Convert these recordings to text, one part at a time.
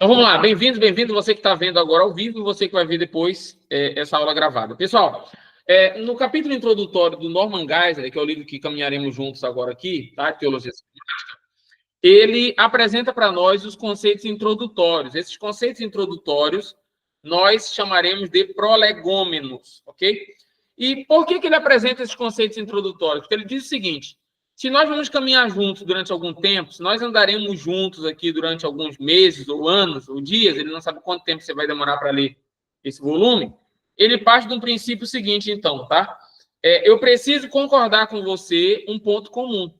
Então vamos lá, bem-vindo você que está vendo agora ao vivo e você que vai ver depois essa aula gravada. Pessoal, no capítulo introdutório do Norman Geisler, que é o livro que caminharemos juntos agora aqui, tá? Teologia Sistemática, ele apresenta para nós os conceitos introdutórios. Esses conceitos introdutórios nós chamaremos de prolegômenos, ok? E por que ele apresenta esses conceitos introdutórios? Porque ele diz o seguinte: se nós vamos caminhar juntos durante algum tempo, se nós andaremos juntos aqui durante alguns meses, ou anos, ou dias, ele não sabe quanto tempo você vai demorar para ler esse volume, ele parte de um princípio seguinte, então, tá? Eu preciso concordar com você um ponto comum,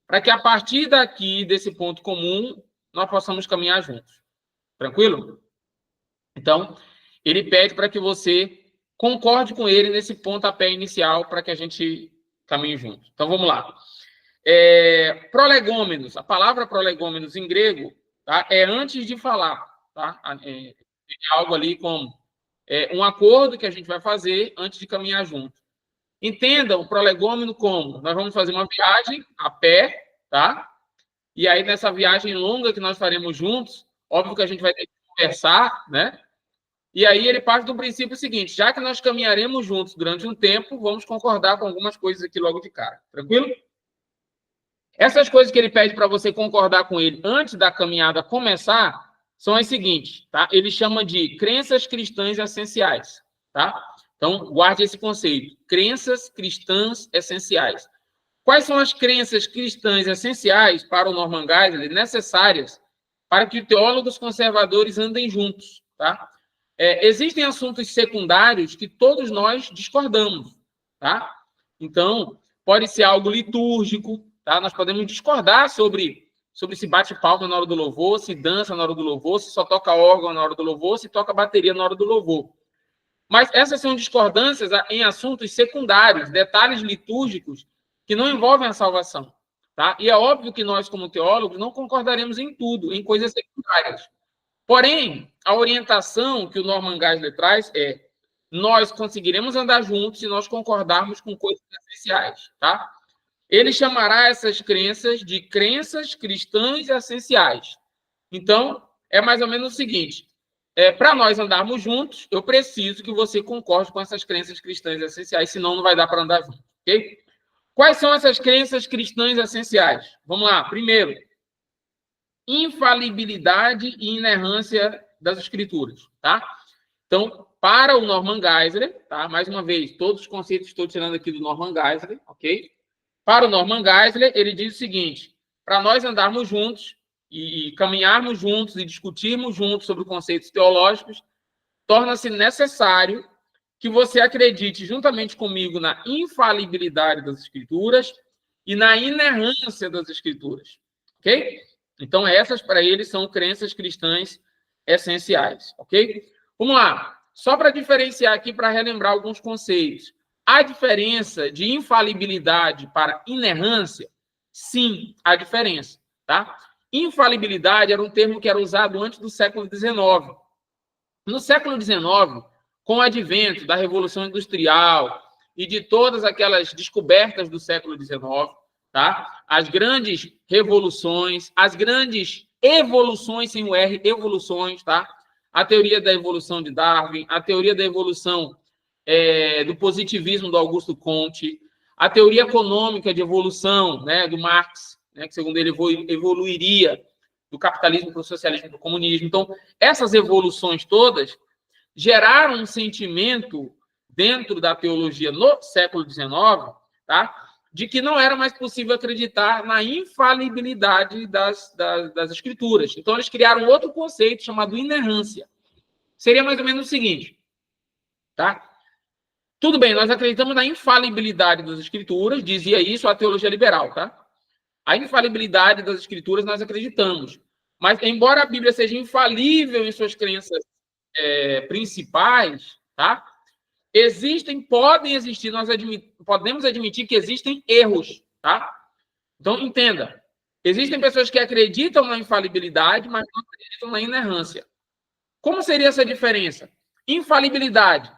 para que a partir daqui, desse ponto comum, nós possamos caminhar juntos. Tranquilo? Então, ele pede para que você concorde com ele nesse pontapé inicial para que a gente caminhe junto. Então, vamos lá. Prolegômenos. A palavra prolegômenos em grego, tá, é antes de falar. Tá? É algo ali como um acordo que a gente vai fazer antes de caminhar junto. Entenda o prolegômeno como: nós vamos fazer uma viagem a pé, tá? E aí, nessa viagem longa que nós faremos juntos, óbvio que a gente vai ter que conversar, né? E aí ele parte do princípio seguinte: já que nós caminharemos juntos durante um tempo, vamos concordar com algumas coisas aqui logo de cara. Tranquilo? Essas coisas que ele pede para você concordar com ele antes da caminhada começar são as seguintes, tá? Ele chama de crenças cristãs essenciais, tá? Então, guarde esse conceito: crenças cristãs essenciais. Quais são as crenças cristãs essenciais para o Norman Geisler, necessárias para que teólogos conservadores andem juntos, tá? Existem assuntos secundários que todos nós discordamos, tá? Então, pode ser algo litúrgico, tá? Nós podemos discordar sobre se bate palma na hora do louvor, se dança na hora do louvor, se só toca órgão na hora do louvor, se toca bateria na hora do louvor. Mas essas são discordâncias em assuntos secundários, detalhes litúrgicos que não envolvem a salvação, tá? E é óbvio que nós, como teólogos, não concordaremos em tudo, em coisas secundárias. Porém, a orientação que o Norman Geisler traz é: nós conseguiremos andar juntos se nós concordarmos com coisas essenciais, tá? Ele chamará essas crenças de crenças cristãs essenciais. Então, é mais ou menos o seguinte: para nós andarmos juntos, eu preciso que você concorde com essas crenças cristãs essenciais, senão não vai dar para andar junto, ok? Quais são essas crenças cristãs essenciais? Vamos lá. Primeiro, infalibilidade e inerrância das Escrituras, tá? Então, para o Norman Geisler, tá? Mais uma vez, todos os conceitos estou tirando aqui do Norman Geisler, ok? Para o Norman Geisler, ele diz o seguinte: para nós andarmos juntos e caminharmos juntos e discutirmos juntos sobre conceitos teológicos, torna-se necessário que você acredite juntamente comigo na infalibilidade das Escrituras e na inerrância das Escrituras, ok? Então, essas para ele são crenças cristãs essenciais, ok? Vamos lá. Só para diferenciar aqui, para relembrar alguns conceitos. A diferença de infalibilidade para inerrância? Sim, há diferença, tá? Infalibilidade era um termo que era usado antes do século XIX. No século XIX, com o advento da Revolução Industrial e de todas aquelas descobertas do século XIX, tá? As grandes revoluções, as grandes evoluções, sem o R, evoluções, tá? A teoria da evolução de Darwin, a teoria da evolução do positivismo do Augusto Comte, a teoria econômica de evolução, né, do Marx, né, que segundo ele evoluiria do capitalismo para o socialismo, para o comunismo. Então, essas evoluções todas geraram um sentimento dentro da teologia no século XIX, tá, de que não era mais possível acreditar na infalibilidade das Escrituras. Então, eles criaram outro conceito chamado inerrância. Seria mais ou menos o seguinte, tá? Tudo bem, nós acreditamos na infalibilidade das Escrituras, dizia isso a teologia liberal, tá? A infalibilidade das Escrituras nós acreditamos. Mas, embora a Bíblia seja infalível em suas crenças principais, tá? Podem existir, podemos admitir que existem erros, tá? Então, entenda. Existem pessoas que acreditam na infalibilidade, mas não acreditam na inerrância. Como seria essa diferença? Infalibilidade.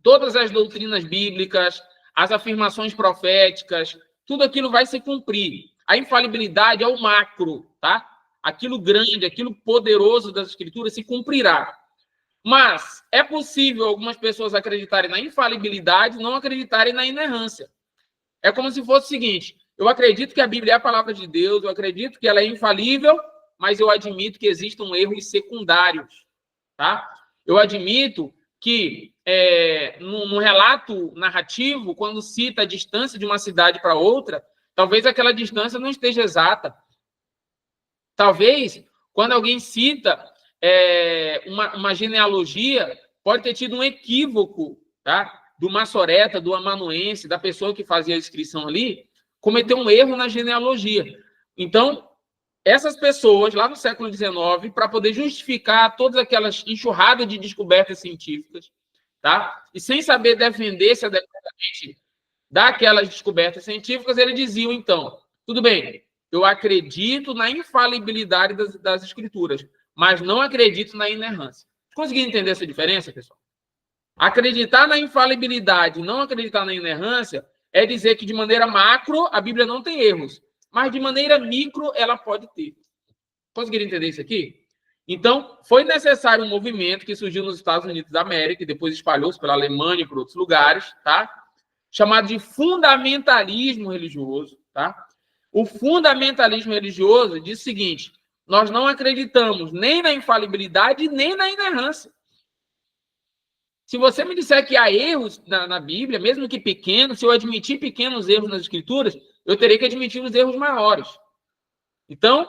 Todas as doutrinas bíblicas, as afirmações proféticas, tudo aquilo vai se cumprir. A infalibilidade é o macro, tá? aquilo grande, aquilo poderoso das Escrituras se cumprirá. Mas é possível algumas pessoas acreditarem na infalibilidade e não acreditarem na inerrância. É como se fosse o seguinte: eu acredito que a Bíblia é a palavra de Deus, eu acredito que ela é infalível, mas eu admito que existam erros secundários, tá? Eu admito que no relato narrativo, quando cita a distância de uma cidade para outra, talvez aquela distância não esteja exata. Talvez, quando alguém cita uma genealogia, pode ter tido um equívoco, tá? Do maçoreta, do amanuense, da pessoa que fazia a inscrição ali, cometeu um erro na genealogia. Então, essas pessoas, lá no século XIX, para poder justificar todas aquelas enxurradas de descobertas científicas, tá? E sem saber defender-se adequadamente daquelas descobertas científicas, eles diziam, então, tudo bem, eu acredito na infalibilidade das escrituras, mas não acredito na inerrância. Conseguiram entender essa diferença, pessoal? Acreditar na infalibilidade e não acreditar na inerrância é dizer que, de maneira macro, a Bíblia não tem erros, mas, de maneira micro, ela pode ter. Conseguiram entender isso aqui? Então, foi necessário um movimento que surgiu nos Estados Unidos da América e depois espalhou-se pela Alemanha e por outros lugares, tá? Chamado de fundamentalismo religioso, tá? O fundamentalismo religioso diz o seguinte: nós não acreditamos nem na infalibilidade nem na inerrância. Se você me disser que há erros na Bíblia, mesmo que pequenos, se eu admitir pequenos erros nas Escrituras, eu terei que admitir os erros maiores. Então,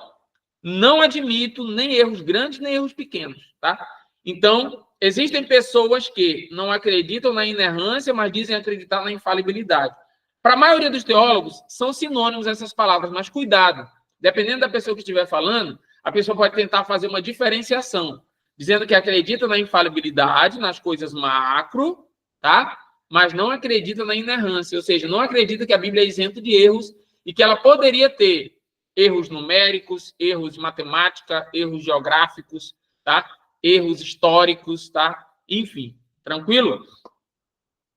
não admito nem erros grandes, nem erros pequenos, tá? Então, existem pessoas que não acreditam na inerrância, mas dizem acreditar na infalibilidade. Para a maioria dos teólogos, são sinônimos essas palavras, mas cuidado. Dependendo da pessoa que estiver falando, a pessoa pode tentar fazer uma diferenciação, dizendo que acredita na infalibilidade, nas coisas macro, tá? Mas não acredita na inerrância, ou seja, não acredita que a Bíblia é isenta de erros e que ela poderia ter erros numéricos, erros de matemática, erros geográficos, tá? Erros históricos, tá? Enfim, tranquilo?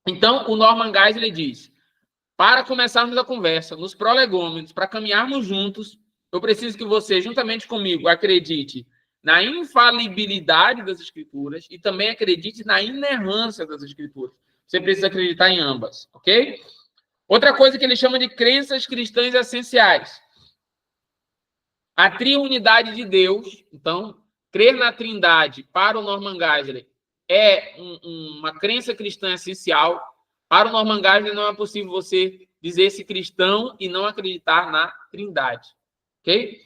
Então, o Norman Geisler diz: para começarmos a conversa, nos prolegômenos, para caminharmos juntos, eu preciso que você, juntamente comigo, acredite na infalibilidade das Escrituras e também acredite na inerrância das Escrituras. Você precisa acreditar em ambas, ok? Outra coisa que ele chama de crenças cristãs essenciais. A triunidade de Deus, então, crer na Trindade, para o Norman Geisler, é uma crença cristã essencial. Para o Norman Geisler, não é possível você dizer-se cristão e não acreditar na Trindade, ok?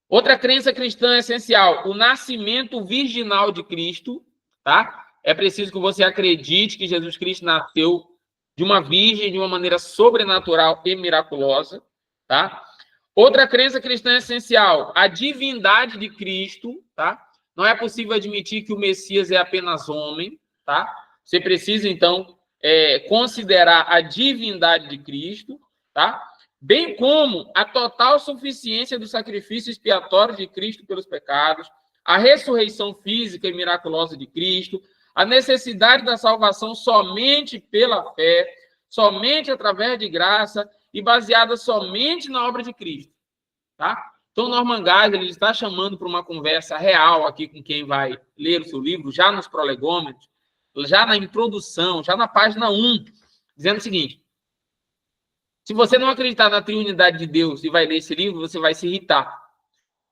Outra crença cristã essencial, o nascimento virginal de Cristo, tá? É preciso que você acredite que Jesus Cristo nasceu de uma virgem de uma maneira sobrenatural e miraculosa, tá? Outra crença cristã essencial, a divindade de Cristo, tá? Não é possível admitir que o Messias é apenas homem, tá? Você precisa, então, considerar a divindade de Cristo, tá? Bem como a total suficiência do sacrifício expiatório de Cristo pelos pecados, a ressurreição física e miraculosa de Cristo, a necessidade da salvação somente pela fé, somente através de graça e baseada somente na obra de Cristo, tá? Então, Norman Geisler, ele está chamando para uma conversa real aqui com quem vai ler o seu livro, já nos prolegômenos, já na introdução, já na página 1, dizendo o seguinte: se você não acreditar na triunidade de Deus e vai ler esse livro, você vai se irritar.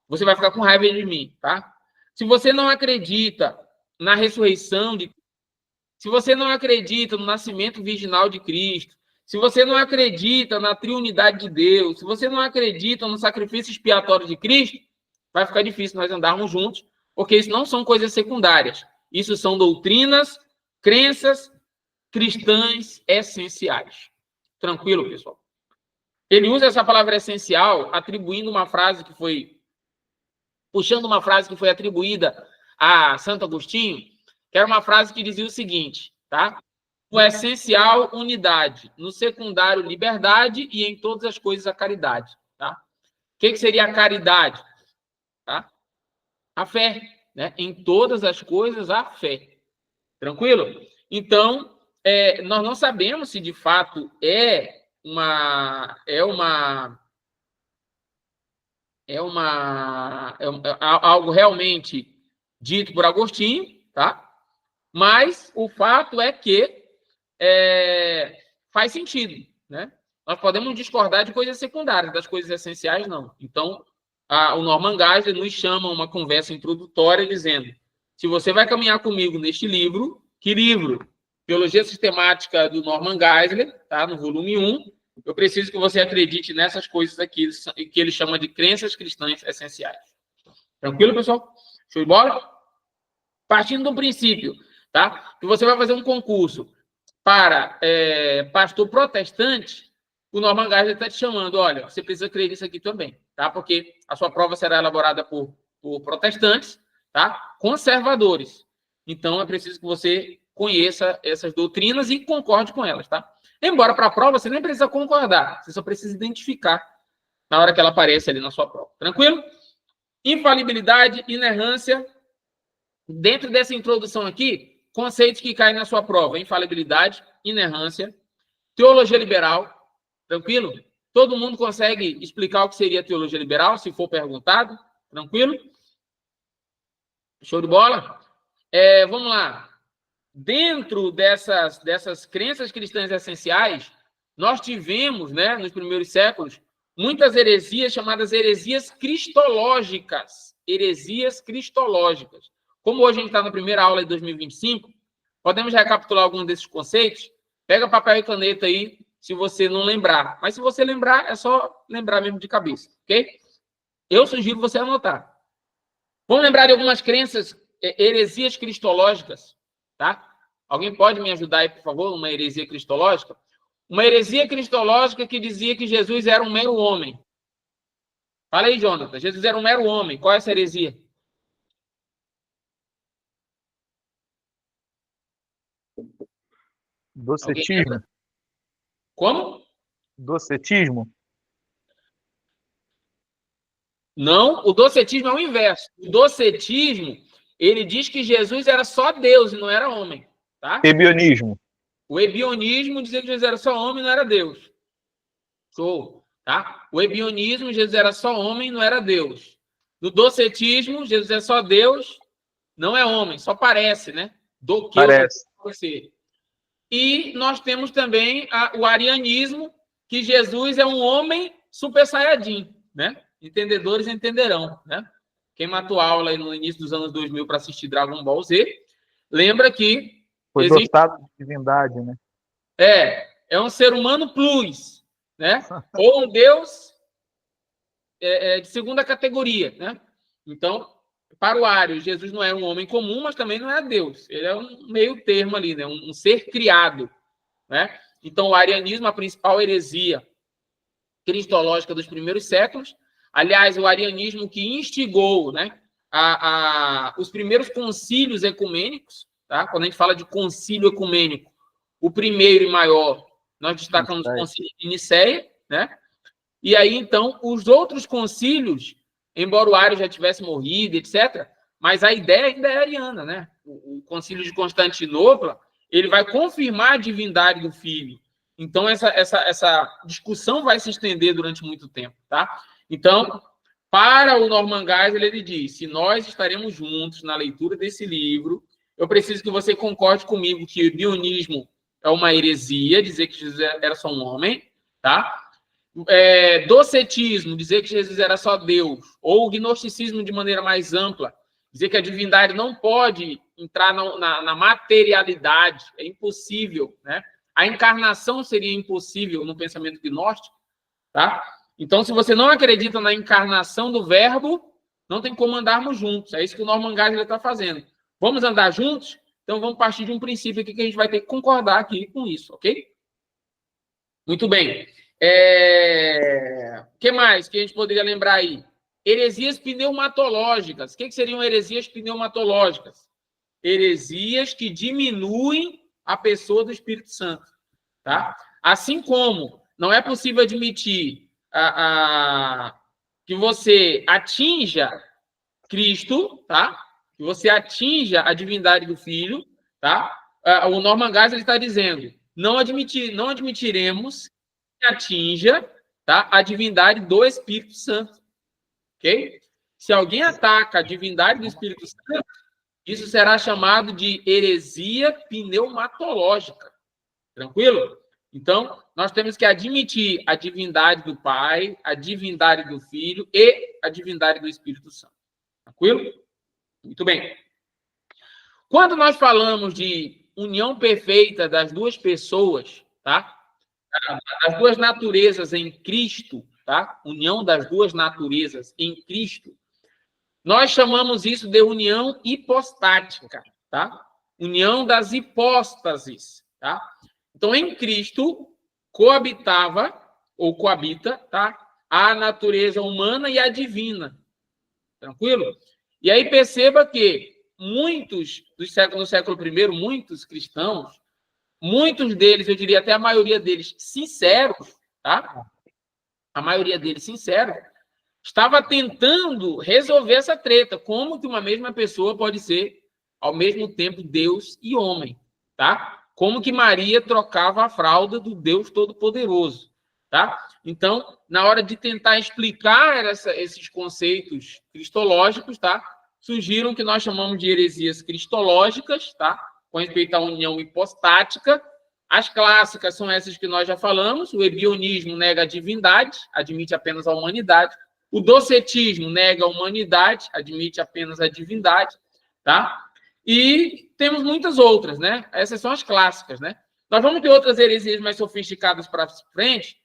Você vai ficar com raiva de mim, tá? Se você não acredita na ressurreição de... Se você não acredita no nascimento virginal de Cristo, se você não acredita na triunidade de Deus, se você não acredita no sacrifício expiatório de Cristo, vai ficar difícil nós andarmos juntos, porque isso não são coisas secundárias. Isso são doutrinas, crenças cristãs essenciais. Tranquilo, pessoal? Ele usa essa palavra essencial atribuindo uma frase que foi... puxando uma frase que foi atribuída a Santo Agostinho, que era uma frase que dizia o seguinte, tá? No essencial, unidade. No secundário, liberdade. E em todas as coisas, a caridade, tá? O que seria a caridade? Tá? A fé, né? Em todas as coisas, a fé. Tranquilo? Então, nós não sabemos se de fato é uma algo realmente dito por Agostinho, tá? Mas o fato é que faz sentido, né? Nós podemos discordar de coisas secundárias, das coisas essenciais, não. Então, o Norman Geisler nos chama uma conversa introdutória dizendo: se você vai caminhar comigo neste livro, que livro? Teologia Sistemática do Norman Geisler, tá? No volume 1, eu preciso que você acredite nessas coisas aqui, que ele chama de crenças cristãs essenciais. Tranquilo, pessoal? Show de bola? Partindo do princípio, tá? Que você vai fazer um concurso para pastor protestante, o Norman Geisler está te chamando, olha, você precisa crer nisso aqui também, tá? Porque a sua prova será elaborada por protestantes, tá? Conservadores. Então, é preciso que você conheça essas doutrinas e concorde com elas, tá? Embora para a prova você nem precisa concordar, você só precisa identificar na hora que ela aparece ali na sua prova. Tranquilo? Infalibilidade, inerrância. Dentro dessa introdução aqui, conceitos que caem na sua prova: infalibilidade, inerrância, teologia liberal. Tranquilo? Todo mundo consegue explicar o que seria teologia liberal, se for perguntado? Tranquilo? Show de bola? Vamos lá. Dentro dessas crenças cristãs essenciais, nós tivemos, né, nos primeiros séculos, muitas heresias chamadas heresias cristológicas. Heresias cristológicas. Como hoje a gente está na primeira aula de 2025, podemos recapitular alguns desses conceitos? Pega papel e caneta aí, se você não lembrar. Mas se você lembrar, é só lembrar mesmo de cabeça, ok? Eu sugiro você anotar. Vamos lembrar de algumas crenças, heresias cristológicas, tá? Alguém pode me ajudar aí, por favor, uma heresia cristológica? Uma heresia cristológica que dizia que Jesus era um mero homem. Fala aí, Jonathan. Jesus era um mero homem. Qual é essa heresia? Docetismo? Como? Docetismo? Não, o docetismo é o inverso. O docetismo, ele diz que Jesus era só Deus e não era homem, tá? Ebionismo? O ebionismo dizia que Jesus era só homem e não era Deus. Show, tá? O ebionismo, Jesus era só homem e não era Deus. No docetismo, Jesus é só Deus, não é homem, só parece, né? Do que Parece. você. E nós temos também o arianismo, que Jesus é um homem super saiyajin, né? Entendedores entenderão, né? Quem matou aula aí no início dos anos 2000 para assistir Dragon Ball Z, lembra que Foi dotado de divindade, né? É um ser humano plus, né? Ou um Deus de segunda categoria, né? Então, para o Ario, Jesus não é um homem comum, mas também não é Deus. Ele é um meio termo ali, né? Um ser criado, né? Então, o arianismo, a principal heresia cristológica dos primeiros séculos. Aliás, o arianismo que instigou, né, os primeiros concílios ecumênicos, tá? Quando a gente fala de concílio ecumênico, o primeiro e maior, nós destacamos o concílio de Nicéia, né? E aí, então, os outros concílios, embora o Ario já tivesse morrido, etc., mas a ideia ainda é ariana, né? O concílio de Constantinopla, ele vai confirmar a divindade do Filho. Então, essa discussão vai se estender durante muito tempo, tá? Então, para o Norman Geisler, ele diz: se nós estaremos juntos na leitura desse livro, eu preciso que você concorde comigo que o bionismo é uma heresia, dizer que Jesus era só um homem, tá? Docetismo, dizer que Jesus era só Deus, ou o gnosticismo de maneira mais ampla, dizer que a divindade não pode entrar na materialidade, é impossível, né? A encarnação seria impossível no pensamento gnóstico, tá? Então, se você não acredita na encarnação do verbo, não tem como andarmos juntos. É isso que o Norman Geisler está fazendo. Vamos andar juntos? Então, vamos partir de um princípio aqui que a gente vai ter que concordar aqui com isso, ok? Muito bem. O que mais que a gente poderia lembrar aí? Heresias pneumatológicas. O que seriam heresias pneumatológicas? Heresias que diminuem a pessoa do Espírito Santo, tá? Assim como não é possível admitir que você atinja Cristo, tá? Que você atinja a divindade do Filho, tá? O Norman Geisler está dizendo: não admitiremos que atinja, tá, a divindade do Espírito Santo. ok? Se alguém ataca a divindade do Espírito Santo, isso será chamado de heresia pneumatológica. Tranquilo? Então, nós temos que admitir a divindade do Pai, a divindade do Filho e a divindade do Espírito Santo. Tranquilo? Muito bem. Quando nós falamos de união perfeita das duas pessoas, tá? Das duas naturezas em Cristo, tá? União das duas naturezas em Cristo. Nós chamamos isso de união hipostática, tá? União das hipóstases, tá? Então, em Cristo, coabitava, ou coabita, tá? A natureza humana e a divina. Tranquilo? E aí perceba que muitos no século I, muitos cristãos, muitos deles, eu diria até a maioria deles sinceros, tá? A maioria deles sinceros, estava tentando resolver essa treta. Como que uma mesma pessoa pode ser, ao mesmo tempo, Deus e homem, tá? Como que Maria trocava a fralda do Deus Todo-Poderoso, tá? Então, na hora de tentar explicar esses conceitos cristológicos, tá? Surgiram o que nós chamamos de heresias cristológicas, tá? Com respeito à união hipostática. As clássicas são essas que nós já falamos. O ebionismo nega a divindade, admite apenas a humanidade. O docetismo nega a humanidade, admite apenas a divindade, tá? E temos muitas outras, né? Essas são as clássicas, né? Nós vamos ter outras heresias mais sofisticadas para frente,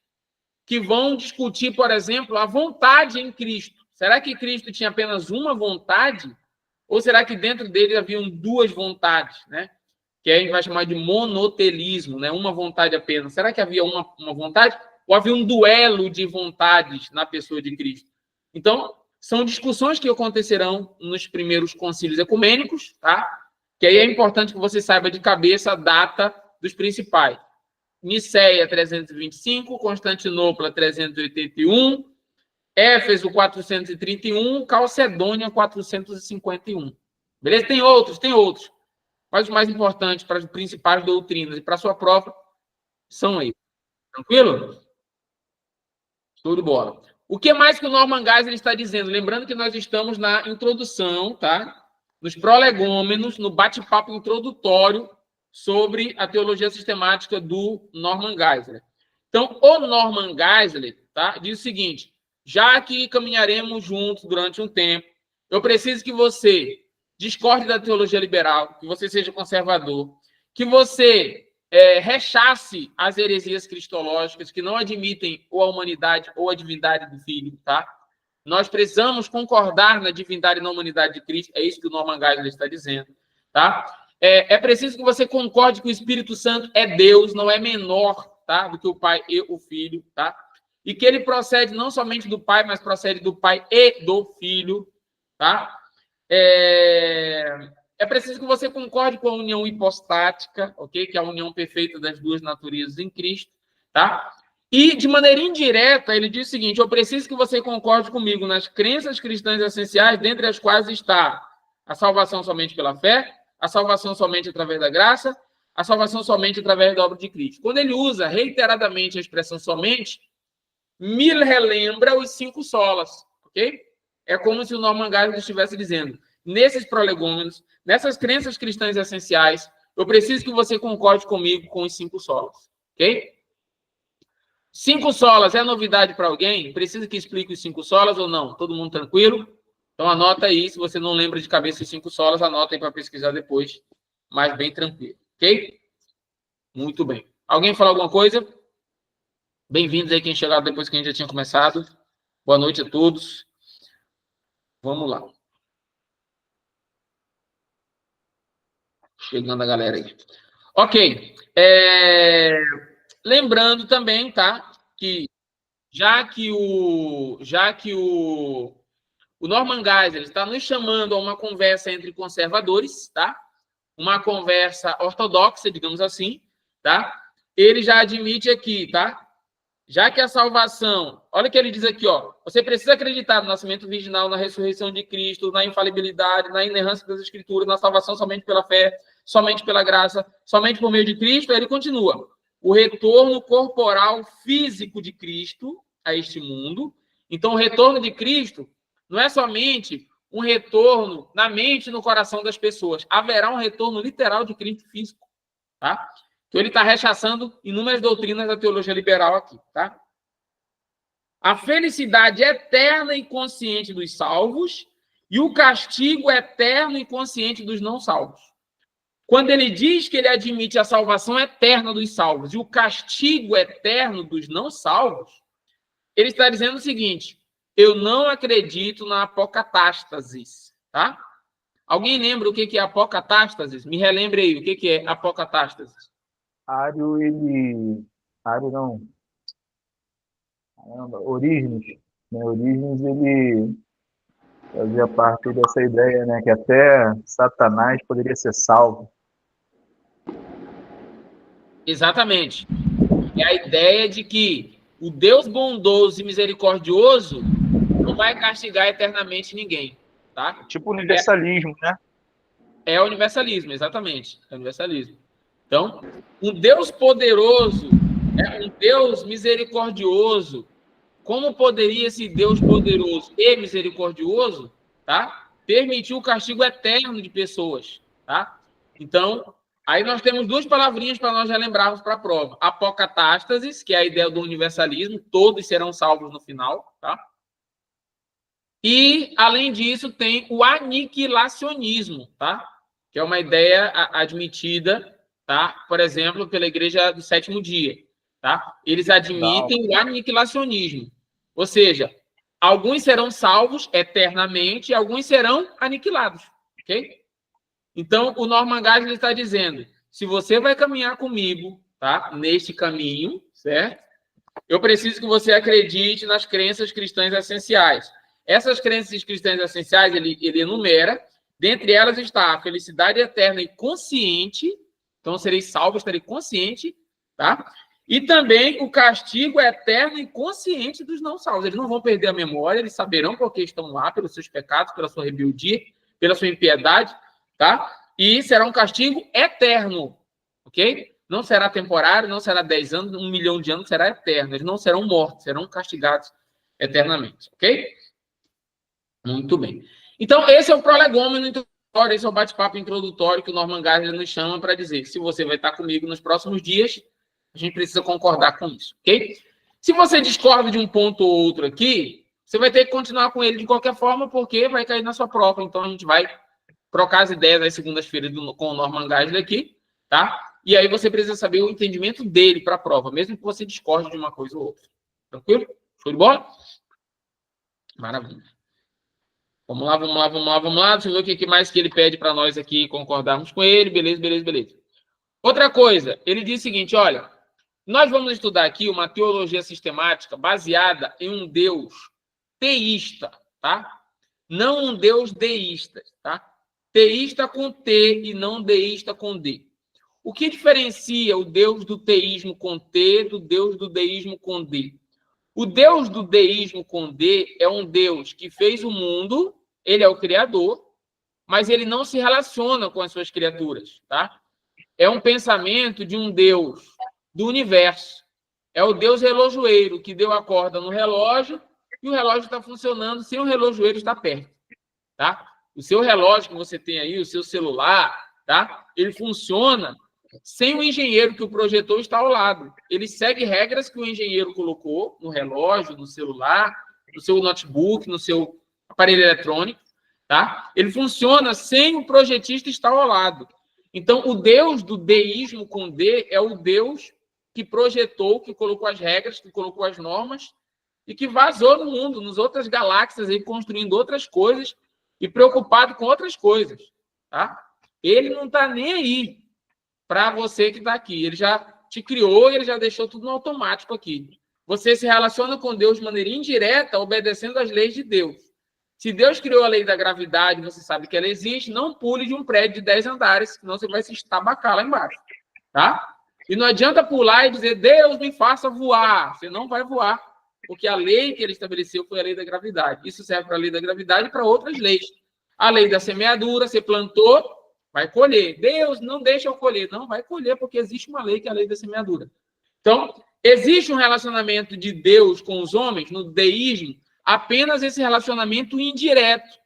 que vão discutir, por exemplo, a vontade em Cristo. Será que Cristo tinha apenas uma vontade? Ou será que dentro dele haviam duas vontades, né? Que a gente vai chamar de monotelismo, né? Uma vontade apenas. Será que havia uma vontade? Ou havia um duelo de vontades na pessoa de Cristo? Então, são discussões que acontecerão nos primeiros concílios ecumênicos, tá? Que aí é importante que você saiba de cabeça a data dos principais. Niceia, 325, Constantinopla, 381, Éfeso, 431, Calcedônia, 451. Beleza? Tem outros. Mas os mais importantes para as principais doutrinas e para a sua prova são eles. Tranquilo? Show de bola. O que mais que o Norman Geisler está dizendo? Lembrando que nós estamos na introdução, tá? Nos prolegômenos, no bate-papo introdutório sobre a teologia sistemática do Norman Geisler. Então, o Norman Geisler, tá? Diz o seguinte: já que caminharemos juntos durante um tempo, eu preciso que você discorde da teologia liberal, que você seja conservador, que você rechace as heresias cristológicas que não admitem ou a humanidade ou a divindade do Filho, tá? Nós precisamos concordar na divindade e na humanidade de Cristo, é isso que o Norman Geisler está dizendo, tá? É preciso que você concorde que o Espírito Santo é Deus, não é menor, tá? Do que o Pai e o Filho, tá? E que ele procede não somente do Pai, mas procede do Pai e do Filho, tá? É preciso que você concorde com a união hipostática, ok? Que é a união perfeita das duas naturezas em Cristo, tá? E, de maneira indireta, ele diz o seguinte: eu preciso que você concorde comigo nas crenças cristãs essenciais, dentre as quais está a salvação somente pela fé, a salvação somente através da graça, a salvação somente através da obra de Cristo. Quando ele usa reiteradamente a expressão somente, me relembra os 5 solas, ok? É como se o Norman Geisler estivesse dizendo: nesses prolegômenos, nessas crenças cristãs essenciais, eu preciso que você concorde comigo com os 5 solas, ok? 5 solas é novidade para alguém? Precisa que explique os 5 solas ou não? Todo mundo tranquilo? Então anota aí, se você não lembra de cabeça os 5 solas, anota aí para pesquisar depois, mas bem tranquilo, ok? Muito bem. Alguém falou alguma coisa? Bem-vindos aí quem chegou depois que a gente já tinha começado. Boa noite a todos. Vamos lá. Chegando a galera aí. Ok. Lembrando também, tá? Que já que o Norman Geisler está nos chamando a uma conversa entre conservadores, tá? Uma conversa ortodoxa, digamos assim, tá? Ele já admite aqui, tá? Já que a salvação, olha o que ele diz aqui, ó. Você precisa acreditar no nascimento virginal, na ressurreição de Cristo, na infalibilidade, na inerrância das Escrituras, na salvação somente pela fé, somente pela graça, somente por meio de Cristo. Aí ele continua: o retorno corporal físico de Cristo a este mundo. Então, o retorno de Cristo não é somente um retorno na mente e no coração das pessoas. Haverá um retorno literal de Cristo físico. Tá? Então, ele está rechaçando inúmeras doutrinas da teologia liberal aqui. Tá? A felicidade eterna e consciente dos salvos e o castigo eterno e consciente dos não salvos. Quando ele diz que ele admite a salvação eterna dos salvos e o castigo eterno dos não salvos, ele está dizendo o seguinte: eu não acredito na apocatástasis, tá? Alguém lembra o que é apocatástasis? Me relembre aí, o que é apocatástasis? Ário, ele... Ário não. Caramba, Orígenes. Né? Orígenes, ele fazia parte dessa ideia, né? Que até Satanás poderia ser salvo. Exatamente. É a ideia de que o Deus bondoso e misericordioso não vai castigar eternamente ninguém, tá? Tipo universalismo, né? É o universalismo, exatamente. É o universalismo. Então, um Deus poderoso, um Deus misericordioso, como poderia esse Deus poderoso e misericordioso, tá? Permitir o castigo eterno de pessoas, tá? Então, aí nós temos duas palavrinhas para nós já lembrarmos para a prova. Apocatástasis, que é a ideia do universalismo, todos serão salvos no final, tá? E, além disso, tem o aniquilacionismo, tá? Que é uma ideia admitida, tá? Por exemplo, pela Igreja do Sétimo Dia, tá? Eles admitem o aniquilacionismo. Ou seja, alguns serão salvos eternamente e alguns serão aniquilados, ok? Então, o Norman Geisler está dizendo, se você vai caminhar comigo, tá? Neste caminho, certo? Eu preciso que você acredite nas crenças cristãs essenciais. Essas crenças cristãs essenciais, ele enumera. Dentre elas está a felicidade eterna e consciente. Então, serei salvo, estarei consciente, tá? E também o castigo eterno e consciente dos não salvos. Eles não vão perder a memória, eles saberão porque estão lá, pelos seus pecados, pela sua rebeldia, pela sua impiedade, tá? E será um castigo eterno, ok? Não será temporário, não será 10 anos, 1 milhão de anos, será eterno. Eles não serão mortos, serão castigados eternamente, ok? Muito bem. Então, esse é o prolegômeno introdutório, esse é o bate-papo introdutório que o Norman Geisler nos chama para dizer se você vai estar comigo nos próximos dias, a gente precisa concordar com isso, ok? Se você discorda de um ponto ou outro aqui, você vai ter que continuar com ele de qualquer forma, porque vai cair na sua prova. Então, a gente vai trocar as ideias às segundas-feiras com o Norman Geisler aqui, tá? E aí você precisa saber o entendimento dele para a prova, mesmo que você discorde de uma coisa ou outra. Tranquilo? Show de bola? Maravilha. Vamos lá, vamos lá, vamos lá, vamos lá. Deixa eu ver o que mais que ele pede para nós aqui concordarmos com ele. Beleza, beleza, beleza. Outra coisa, ele diz o seguinte, olha, nós vamos estudar aqui uma teologia sistemática baseada em um Deus teísta, tá? Não um Deus deísta, tá? Teísta com T e não deísta com D. O que diferencia o Deus do teísmo com T do Deus do deísmo com D? O Deus do deísmo com D é um Deus que fez o mundo, ele é o Criador, mas ele não se relaciona com as suas criaturas, tá? É um pensamento de um Deus do universo. É o Deus relojoeiro, que deu a corda no relógio e o relógio está funcionando sem o relojoeiro estar perto, tá? O seu relógio que você tem aí, o seu celular, tá? Ele funciona sem o engenheiro que o projetou está ao lado. Ele segue regras que o engenheiro colocou no relógio, no celular, no seu notebook, no seu aparelho eletrônico, tá? Ele funciona sem o projetista estar ao lado. Então, o Deus do deísmo com D é o Deus que projetou, que colocou as regras, que colocou as normas e que vazou no mundo, nas outras galáxias, aí, construindo outras coisas e preocupado com outras coisas, tá? Ele não está nem aí para você que está aqui. Ele já te criou e ele já deixou tudo no automático aqui. Você se relaciona com Deus de maneira indireta, obedecendo às leis de Deus. Se Deus criou a lei da gravidade, você sabe que ela existe, não pule de um prédio de 10 andares, senão você vai se estabacar lá embaixo, tá? E não adianta pular e dizer, Deus me faça voar. Você não vai voar, porque a lei que ele estabeleceu foi a lei da gravidade. Isso serve para a lei da gravidade e para outras leis. A lei da semeadura, você plantou, vai colher. Deus não deixa eu colher. Não, vai colher, porque existe uma lei que é a lei da semeadura. Então, existe um relacionamento de Deus com os homens, no deísmo, apenas esse relacionamento indireto.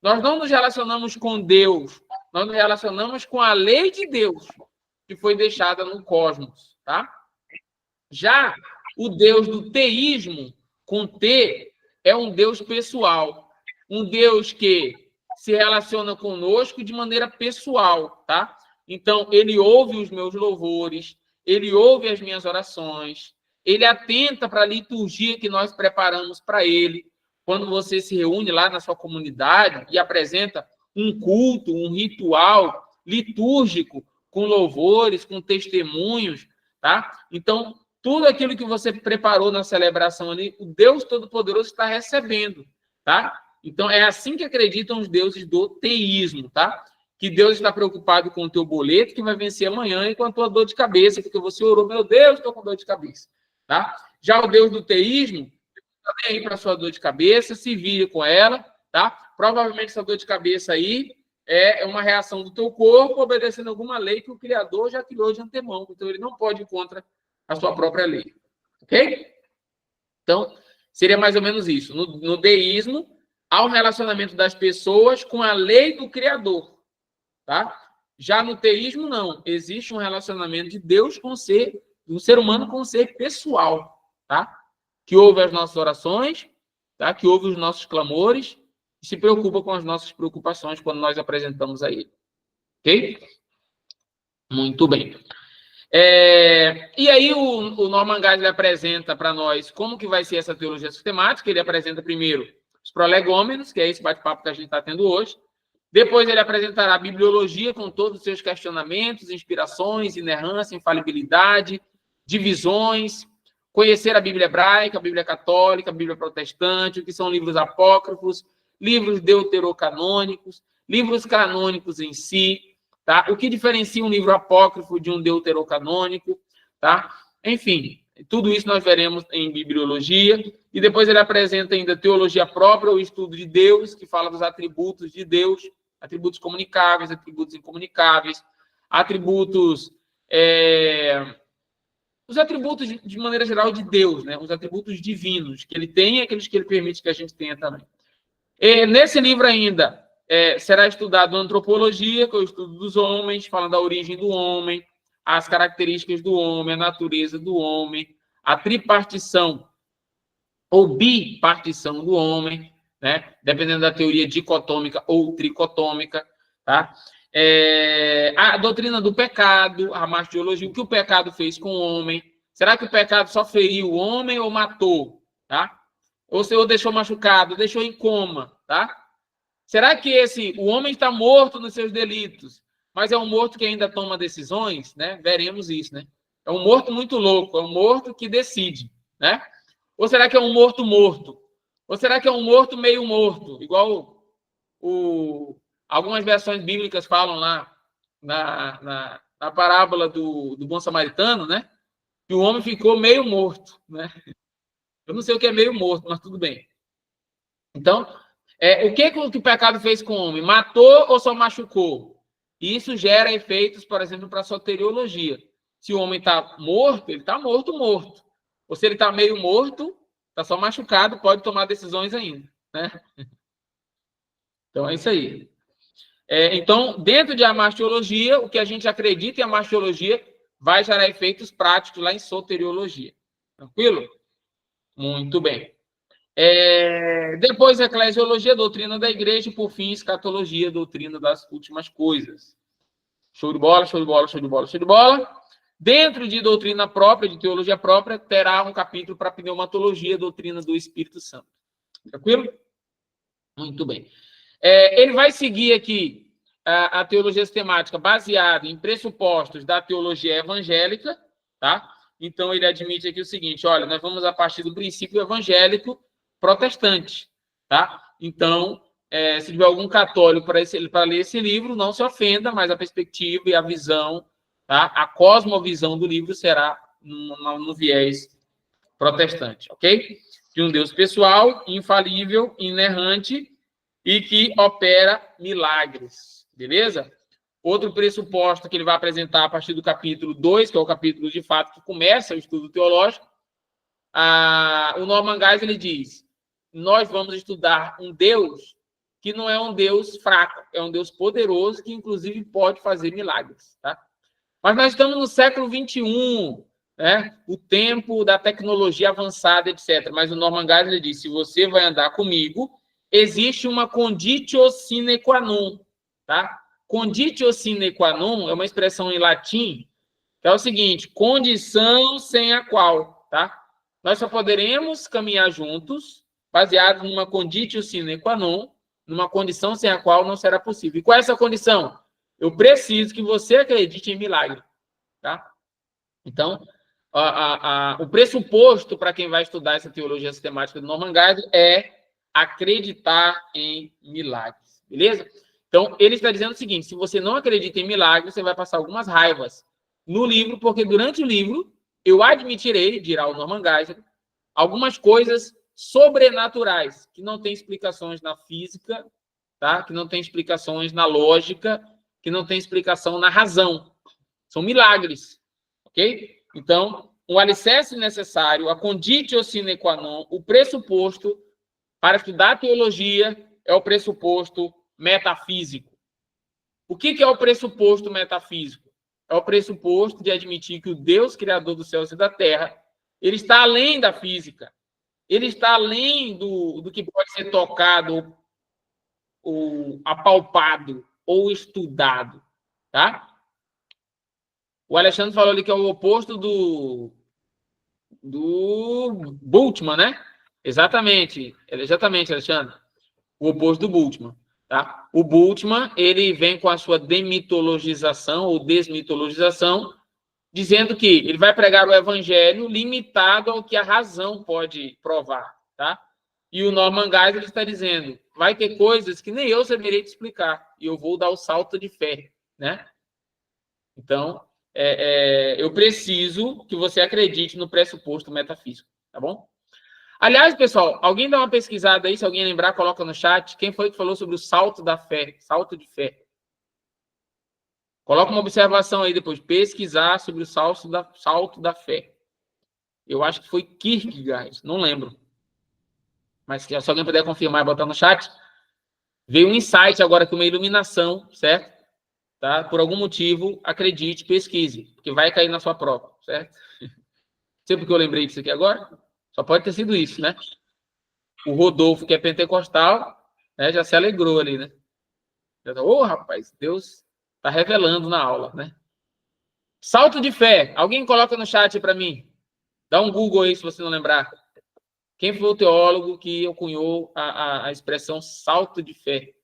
Nós não nos relacionamos com Deus, nós nos relacionamos com a lei de Deus, que foi deixada no cosmos, tá? Já o Deus do teísmo, com T, é um Deus pessoal, um Deus que se relaciona conosco de maneira pessoal, tá? Então, ele ouve os meus louvores, ele ouve as minhas orações, ele atenta para a liturgia que nós preparamos para ele. Quando você se reúne lá na sua comunidade e apresenta um culto, um ritual litúrgico, com louvores, com testemunhos, tá? Então, tudo aquilo que você preparou na celebração ali, o Deus Todo-Poderoso está recebendo, tá? Então, é assim que acreditam os deuses do teísmo, tá? Que Deus está preocupado com o teu boleto, que vai vencer amanhã, e com a tua dor de cabeça, porque você orou, meu Deus, estou com dor de cabeça, tá? Já o Deus do teísmo, está nem aí para a sua dor de cabeça, se vire com ela, tá? Provavelmente essa dor de cabeça aí é uma reação do teu corpo, obedecendo alguma lei que o Criador já criou de antemão, então ele não pode ir contra a sua própria lei, ok? Então, seria mais ou menos isso. No deísmo, há um relacionamento das pessoas com a lei do Criador, tá? Já no teísmo, não. Existe um relacionamento de Deus com o ser, do ser humano com o ser pessoal, tá? Que ouve as nossas orações, tá? Que ouve os nossos clamores e se preocupa com as nossas preocupações quando nós apresentamos a ele. Ok? Muito bem. E aí o Norman Geisler apresenta para nós como que vai ser essa teologia sistemática. Ele apresenta primeiro os prolegômenos, que é esse bate-papo que a gente está tendo hoje. Depois ele apresentará a bibliologia com todos os seus questionamentos, inspirações, inerrância, infalibilidade, divisões, conhecer a Bíblia hebraica, a Bíblia católica, a Bíblia protestante, o que são livros apócrifos, livros deuterocanônicos, livros canônicos em si, tá? O que diferencia um livro apócrifo de um deuterocanônico, tá? Enfim, tudo isso nós veremos em bibliologia. E depois ele apresenta ainda teologia própria, o estudo de Deus, que fala dos atributos de Deus, atributos comunicáveis, atributos incomunicáveis, atributos... os atributos, de maneira geral, de Deus, né? Os atributos divinos que ele tem e aqueles que ele permite que a gente tenha também. E nesse livro ainda será estudado a antropologia, que é o estudo dos homens, falando da origem do homem, as características do homem, a natureza do homem, a tripartição ou bipartição do homem, né? Dependendo da teoria dicotômica ou tricotômica, tá? A doutrina do pecado, a martiologia, o que o pecado fez com o homem. Será que o pecado só feriu o homem ou matou? Tá? Ou se o deixou machucado, deixou em coma, tá? Será que o homem está morto nos seus delitos, mas é um morto que ainda toma decisões, né? Veremos isso, né? É um morto muito louco, é um morto que decide, né? Ou será que é um morto morto? Ou será que é um morto meio morto, igual algumas versões bíblicas falam lá na parábola do bom samaritano, né? Que o homem ficou meio morto, né? Eu não sei o que é meio morto, mas tudo bem. Então, o que o pecado fez com o homem? Matou ou só machucou? Isso gera efeitos, por exemplo, para a soteriologia. Se o homem está morto, ele está morto. Ou se ele está meio morto, está só machucado, pode tomar decisões ainda, né? Então, é isso aí. Então, dentro de amartiologia, o que a gente acredita em amartiologia vai gerar efeitos práticos lá em soteriologia. Tranquilo? Muito bem. Depois, eclesiologia, doutrina da igreja, e por fim, escatologia, doutrina das últimas coisas. Show de bola, show de bola, show de bola, show de bola. Dentro de doutrina própria, de teologia própria, terá um capítulo para pneumatologia, doutrina do Espírito Santo. Tranquilo? Muito bem. Ele vai seguir aqui a teologia sistemática baseada em pressupostos da teologia evangélica, tá? Então, ele admite aqui o seguinte, olha, nós vamos a partir do princípio evangélico protestante, tá? Então, se tiver algum católico para ler esse livro, não se ofenda, mas a perspectiva e a visão, tá? A cosmovisão do livro será no viés protestante, ok? De um Deus pessoal, infalível, inerrante e que opera milagres, beleza? Outro pressuposto que ele vai apresentar a partir do capítulo 2, que é o capítulo, de fato, que começa o estudo teológico, o Norman Geisler, ele diz, nós vamos estudar um Deus que não é um Deus fraco, é um Deus poderoso que, inclusive, pode fazer milagres, tá? Mas nós estamos no século XXI, né? O tempo da tecnologia avançada, etc. Mas o Norman Geisler diz, se você vai andar comigo, existe uma conditio sine qua non, tá? Conditio sine qua non é uma expressão em latim, que é o seguinte, condição sem a qual, tá? Nós só poderemos caminhar juntos, baseados numa conditio sine qua non, numa condição sem a qual não será possível. E qual é essa condição? Eu preciso que você acredite em milagre, tá? Então, o pressuposto para quem vai estudar essa teologia sistemática do Norman Geisler é acreditar em milagres, beleza? Então, ele está dizendo o seguinte, se você não acredita em milagres, você vai passar algumas raivas no livro, porque durante o livro eu admitirei, dirá o Norman Geisler, algumas coisas sobrenaturais, que não têm explicações na física, tá? Que não têm explicações na lógica, que não têm explicação na razão. São milagres, ok? Então, o alicerce necessário, a conditio sine qua non, o pressuposto para estudar teologia é o pressuposto metafísico. O que é o pressuposto metafísico? É o pressuposto de admitir que o Deus criador dos céus e da terra, ele está além da física. Ele está além do que pode ser tocado, ou apalpado, ou estudado, tá? O Alexandre falou ali que é o oposto do Bultmann, né? Exatamente, Alexandre. O oposto do Bultmann, tá? O Bultmann, ele vem com a sua demitologização ou desmitologização, dizendo que ele vai pregar o evangelho limitado ao que a razão pode provar, tá? E o Norman Geisler está dizendo, vai ter coisas que nem eu saberei te explicar, e eu vou dar o salto de fé, né? Então, eu preciso que você acredite no pressuposto metafísico, tá bom? Aliás, pessoal, alguém dá uma pesquisada aí, se alguém lembrar, coloca no chat, quem foi que falou sobre o salto da fé, salto de fé? Coloca uma observação aí depois, pesquisar sobre o salto da fé. Eu acho que foi Kierkegaard, não lembro. Mas se alguém puder confirmar e botar no chat, veio um insight agora com uma iluminação, certo? Tá? Por algum motivo, acredite, pesquise, porque vai cair na sua prova, certo? Sei porque eu lembrei disso aqui agora? Só pode ter sido isso, né? O Rodolfo, que é pentecostal, né, já se alegrou ali, né? Rapaz, Deus está revelando na aula, né? Salto de fé. Alguém coloca no chat para mim. Dá um Google aí, se você não lembrar. Quem foi o teólogo que cunhou a expressão salto de fé?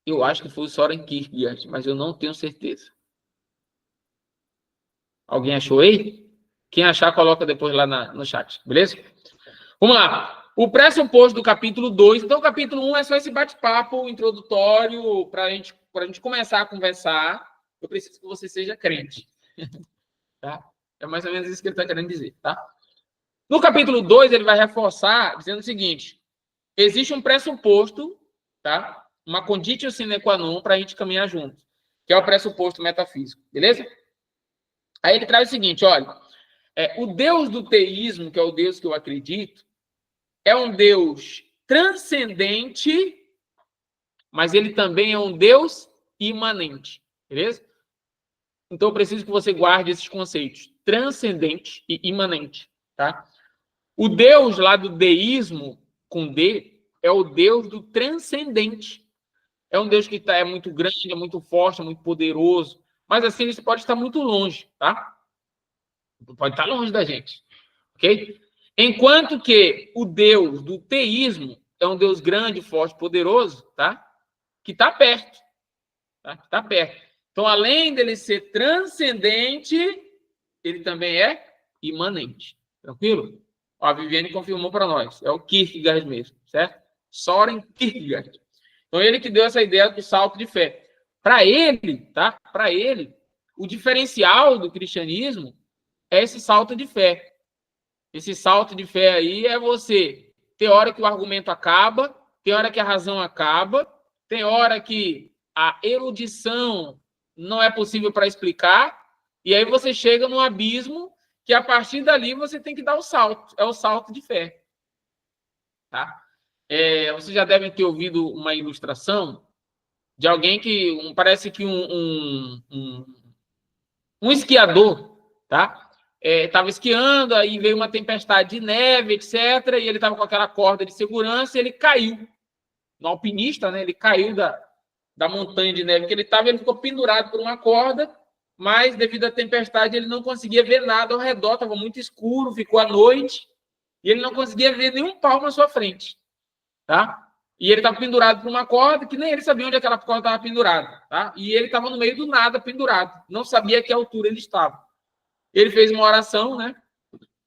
Eu acho que foi o Soren Kierkegaard, mas eu não tenho certeza. Alguém achou aí? Quem achar, coloca depois lá no chat, beleza? Vamos lá. O pressuposto do capítulo 2. Então, o capítulo 1 é só esse bate-papo introdutório para a gente começar a conversar. Eu preciso que você seja crente. Tá? É mais ou menos isso que ele está querendo dizer, tá? No capítulo 2, ele vai reforçar dizendo o seguinte: existe um pressuposto, tá? Uma conditio sine qua non para a gente caminhar junto, que é o pressuposto metafísico, beleza? Aí ele traz o seguinte, olha, o Deus do teísmo, que é o Deus que eu acredito, é um Deus transcendente, mas ele também é um Deus imanente, beleza? Então eu preciso que você guarde esses conceitos, transcendente e imanente, tá? O Deus lá do deísmo, com D, é o Deus do transcendente. É um Deus que é muito grande, é muito forte, é muito poderoso, mas assim ele pode estar muito longe, tá? Pode estar longe da gente, ok? Enquanto que o Deus do teísmo é um Deus grande, forte, poderoso, tá? Que está perto, tá? Está perto. Então, além dele ser transcendente, ele também é imanente. Tranquilo? Ó, a Viviane confirmou para nós. É o Kierkegaard mesmo, certo? Soren Kierkegaard. Então, ele que deu essa ideia do salto de fé. Para ele, tá? Para ele, o diferencial do cristianismo é esse salto de fé. Esse salto de fé aí é você ter hora que o argumento acaba, tem hora que a razão acaba, tem hora que a erudição não é possível para explicar, e aí você chega num abismo que a partir dali você tem que dar o salto. É o salto de fé. tá? Vocês já devem ter ouvido uma ilustração de alguém que parece que um esquiador, tá? Estava esquiando, aí veio uma tempestade de neve, etc. E ele estava com aquela corda de segurança e ele caiu. No alpinista, né? Ele caiu da montanha de neve que ele estava, ele ficou pendurado por uma corda, mas devido à tempestade ele não conseguia ver nada ao redor, estava muito escuro, ficou à noite e ele não conseguia ver nenhum palmo à sua frente, tá? E ele estava pendurado por uma corda que nem ele sabia onde aquela corda estava pendurada, tá? E ele estava no meio do nada pendurado, não sabia a que altura ele estava. Ele fez uma oração, né?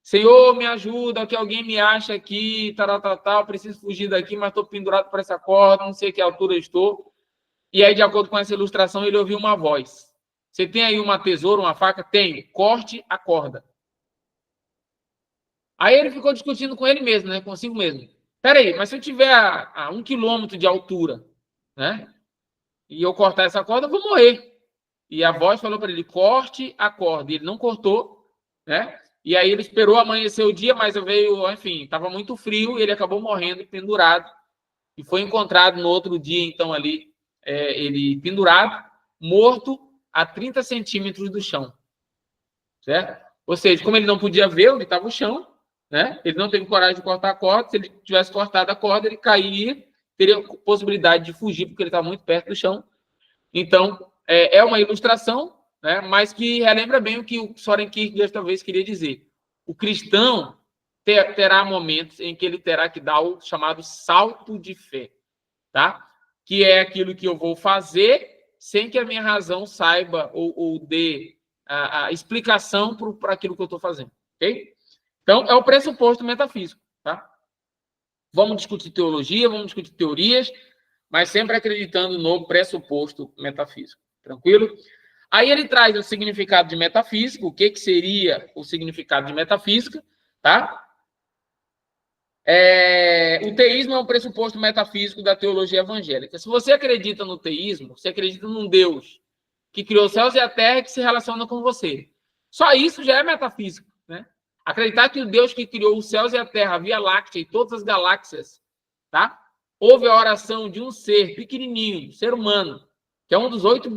Senhor, me ajuda, que alguém me ache aqui, tal, preciso fugir daqui, mas estou pendurado por essa corda, não sei a que altura eu estou. E aí, de acordo com essa ilustração, ele ouviu uma voz. Você tem aí uma tesoura, uma faca? Tenho. Corte a corda. Aí ele ficou discutindo com ele mesmo, né? Consigo mesmo. Peraí, mas se eu tiver a 1 quilômetro de altura, né? E eu cortar essa corda, eu vou morrer. E a voz falou para ele, corte a corda. E ele não cortou, né? E aí ele esperou amanhecer o dia, mas veio, enfim, estava muito frio e ele acabou morrendo pendurado. E foi encontrado no outro dia, então, ali, ele pendurado, morto a 30 centímetros do chão. Certo? Ou seja, como ele não podia ver onde estava o chão, né? Ele não teve coragem de cortar a corda. Se ele tivesse cortado a corda, ele cairia, teria possibilidade de fugir, porque ele estava muito perto do chão. Então, é uma ilustração, né? Mas que relembra bem o que o Soren Kierkegaard talvez queria dizer. O cristão terá momentos em que ele terá que dar o chamado salto de fé, tá? Que é aquilo que eu vou fazer sem que a minha razão saiba ou dê a explicação para aquilo que eu estou fazendo, ok? Então, é o pressuposto metafísico, tá? Vamos discutir teologia, vamos discutir teorias, mas sempre acreditando no pressuposto metafísico, tranquilo? Aí ele traz o significado de metafísica, o que seria o significado de metafísica, tá? O teísmo é um pressuposto metafísico da teologia evangélica. Se você acredita no teísmo, você acredita num Deus que criou os céus e a terra e que se relaciona com você. Só isso já é metafísico, né? Acreditar que o Deus que criou os céus e a terra, a Via Láctea e todas as galáxias, tá? Houve a oração de um ser pequenininho, ser humano, que é um dos 8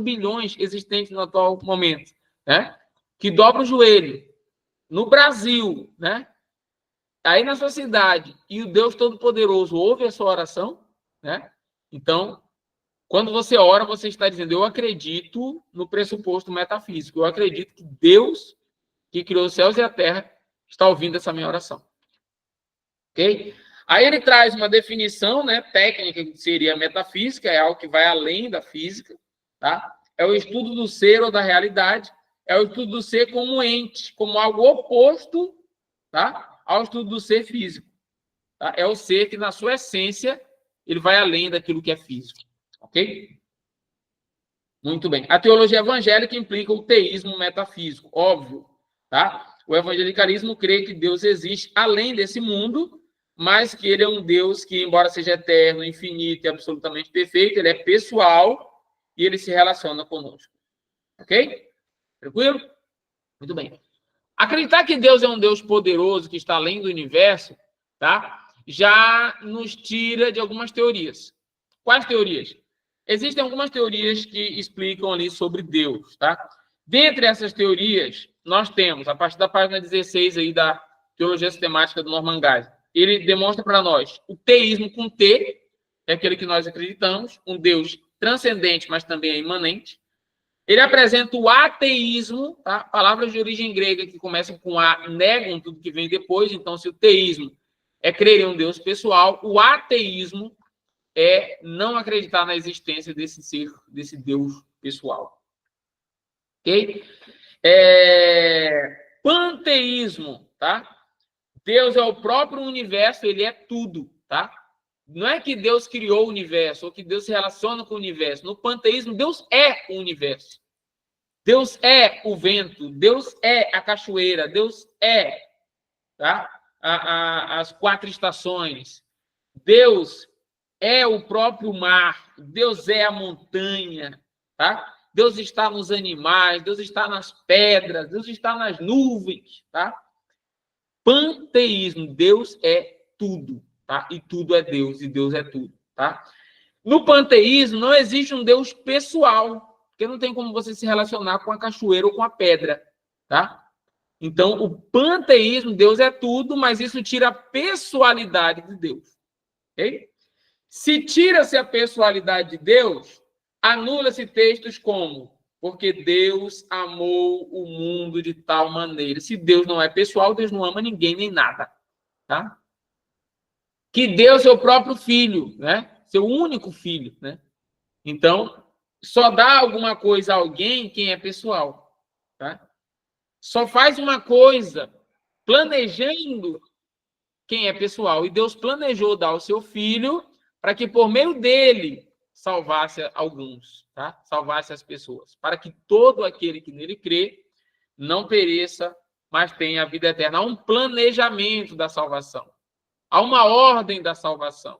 bilhões existentes no atual momento, né? Que dobra o joelho no Brasil, né? Aí na sua cidade, e o Deus Todo-Poderoso ouve a sua oração, né? Então, quando você ora, você está dizendo, eu acredito no pressuposto metafísico, eu acredito que Deus, que criou os céus e a terra, está ouvindo essa minha oração. Ok? Aí ele traz uma definição, né, técnica, que seria metafísica, é algo que vai além da física, tá? É o estudo do ser ou da realidade, é o estudo do ser como ente, como algo oposto, tá? Ao estudo do ser físico. Tá? É o ser que, na sua essência, ele vai além daquilo que é físico. Ok? Muito bem. A teologia evangélica implica o teísmo metafísico, óbvio. Tá? O evangelicalismo crê que Deus existe além desse mundo, mas que ele é um Deus que, embora seja eterno, infinito e absolutamente perfeito, ele é pessoal e ele se relaciona conosco. Ok? Tranquilo? Muito bem. Acreditar que Deus é um Deus poderoso que está além do universo, tá? Já nos tira de algumas teorias. Quais teorias? Existem algumas teorias que explicam ali sobre Deus, tá? Dentre essas teorias, nós temos, a partir da página 16 aí da Teologia Sistemática do Norman Geisler, ele demonstra para nós o teísmo com T, é aquele que nós acreditamos, um Deus transcendente, mas também é imanente. Ele apresenta o ateísmo, tá? Palavras de origem grega que começam com A, negam tudo que vem depois. Então, se o teísmo é crer em um Deus pessoal, o ateísmo é não acreditar na existência desse ser, desse Deus pessoal. Ok? Panteísmo, tá? Deus é o próprio universo, ele é tudo, tá? Não é que Deus criou o universo ou que Deus se relaciona com o universo. No panteísmo, Deus é o universo. Deus é o vento, Deus é a cachoeira, Deus é, tá? As 4 estações. Deus é o próprio mar, Deus é a montanha, tá? Deus está nos animais, Deus está nas pedras, Deus está nas nuvens, tá? Panteísmo, Deus é tudo, tá? E tudo é Deus, e Deus é tudo, tá? No panteísmo, não existe um Deus pessoal, porque não tem como você se relacionar com a cachoeira ou com a pedra, tá? Então, o panteísmo, Deus é tudo, mas isso tira a pessoalidade de Deus, ok? Se tira-se a pessoalidade de Deus, anula-se textos como porque Deus amou o mundo de tal maneira. Se Deus não é pessoal, Deus não ama ninguém nem nada, tá? Que deu seu próprio filho, né? Seu único filho, né? Então, só dá alguma coisa a alguém quem é pessoal, tá? Só faz uma coisa planejando quem é pessoal. E Deus planejou dar o seu filho para que por meio dele salvasse alguns, tá? Salvasse as pessoas, para que todo aquele que nele crê não pereça, mas tenha a vida eterna. Há um planejamento da salvação. Há uma ordem da salvação.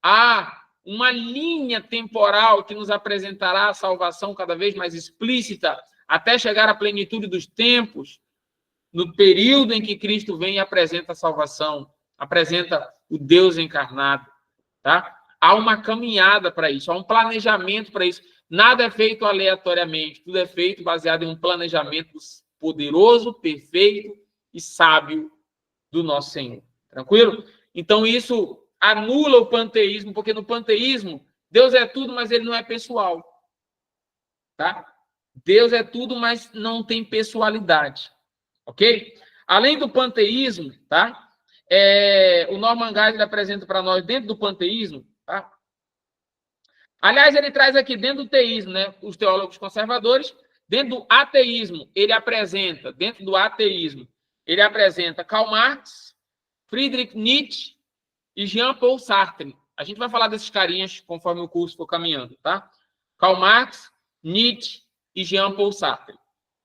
Há uma linha temporal que nos apresentará a salvação cada vez mais explícita, até chegar à plenitude dos tempos, no período em que Cristo vem e apresenta a salvação, apresenta o Deus encarnado, tá? Há uma caminhada para isso, há um planejamento para isso. Nada é feito aleatoriamente, tudo é feito baseado em um planejamento poderoso, perfeito e sábio do nosso Senhor. Tranquilo? Então, isso anula o panteísmo, porque no panteísmo, Deus é tudo, mas ele não é pessoal. Tá? Deus é tudo, mas não tem pessoalidade. Ok? Além do panteísmo, tá? O Norman Geisler apresenta para nós, dentro do panteísmo, tá? Aliás, ele traz aqui dentro do teísmo, né? Os teólogos conservadores, dentro do ateísmo, ele apresenta, Karl Marx, Friedrich Nietzsche e Jean-Paul Sartre. A gente vai falar desses carinhas conforme o curso for caminhando, tá? Karl Marx, Nietzsche e Jean-Paul Sartre.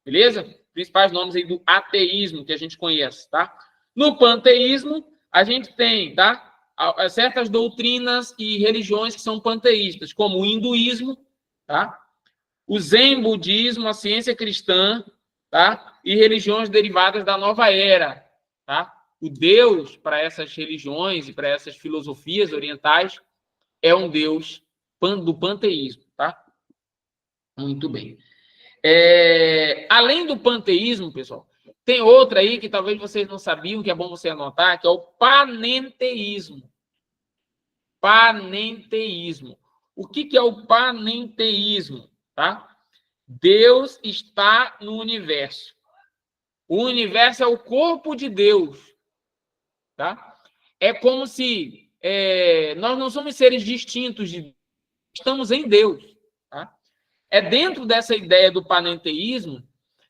Beleza? Principais nomes aí do ateísmo que a gente conhece, tá? No panteísmo, a gente tem, tá? Certas doutrinas e religiões que são panteístas, como o hinduísmo, tá? O zen budismo, a ciência cristã, tá? E religiões derivadas da nova era, tá? O Deus para essas religiões e para essas filosofias orientais é um Deus do panteísmo, tá? Muito bem. Além do panteísmo, pessoal, tem outra aí que talvez vocês não sabiam, que é bom você anotar, que é o panenteísmo. Panenteísmo. O que é o panenteísmo? Tá? Deus está no universo. O universo é o corpo de Deus. Tá? É como se nós não somos seres distintos de Deus, estamos em Deus. Tá? É dentro dessa ideia do panenteísmo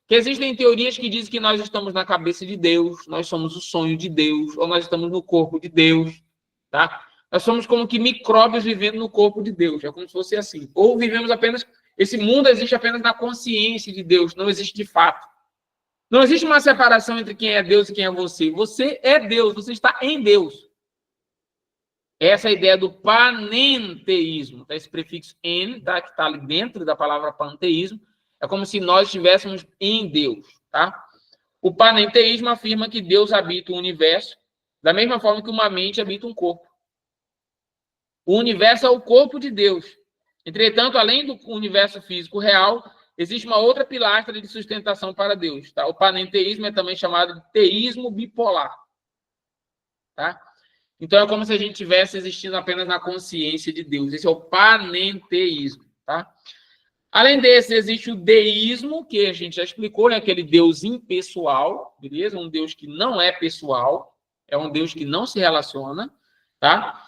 que existem teorias que dizem que nós estamos na cabeça de Deus, nós somos o sonho de Deus, ou nós estamos no corpo de Deus. Tá? Nós somos como que micróbios vivendo no corpo de Deus. É como se fosse assim. Ou vivemos apenas... Esse mundo existe apenas na consciência de Deus, não existe de fato. Não existe uma separação entre quem é Deus e quem é você. Você é Deus, você está em Deus. Essa é a ideia do panenteísmo. Tá? Esse prefixo en, tá? Que está ali dentro da palavra panteísmo. É como se nós estivéssemos em Deus. Tá? O panenteísmo afirma que Deus habita o universo da mesma forma que uma mente habita um corpo. O universo é o corpo de Deus. Entretanto, além do universo físico real, existe uma outra pilastra de sustentação para Deus. Tá? O panenteísmo é também chamado de teísmo bipolar. Tá? Então, é como se a gente estivesse existindo apenas na consciência de Deus. Esse é o panenteísmo. Tá? Além desse, existe o deísmo, que a gente já explicou, né? Aquele Deus impessoal, beleza? Um Deus que não é pessoal, é um Deus que não se relaciona. Tá?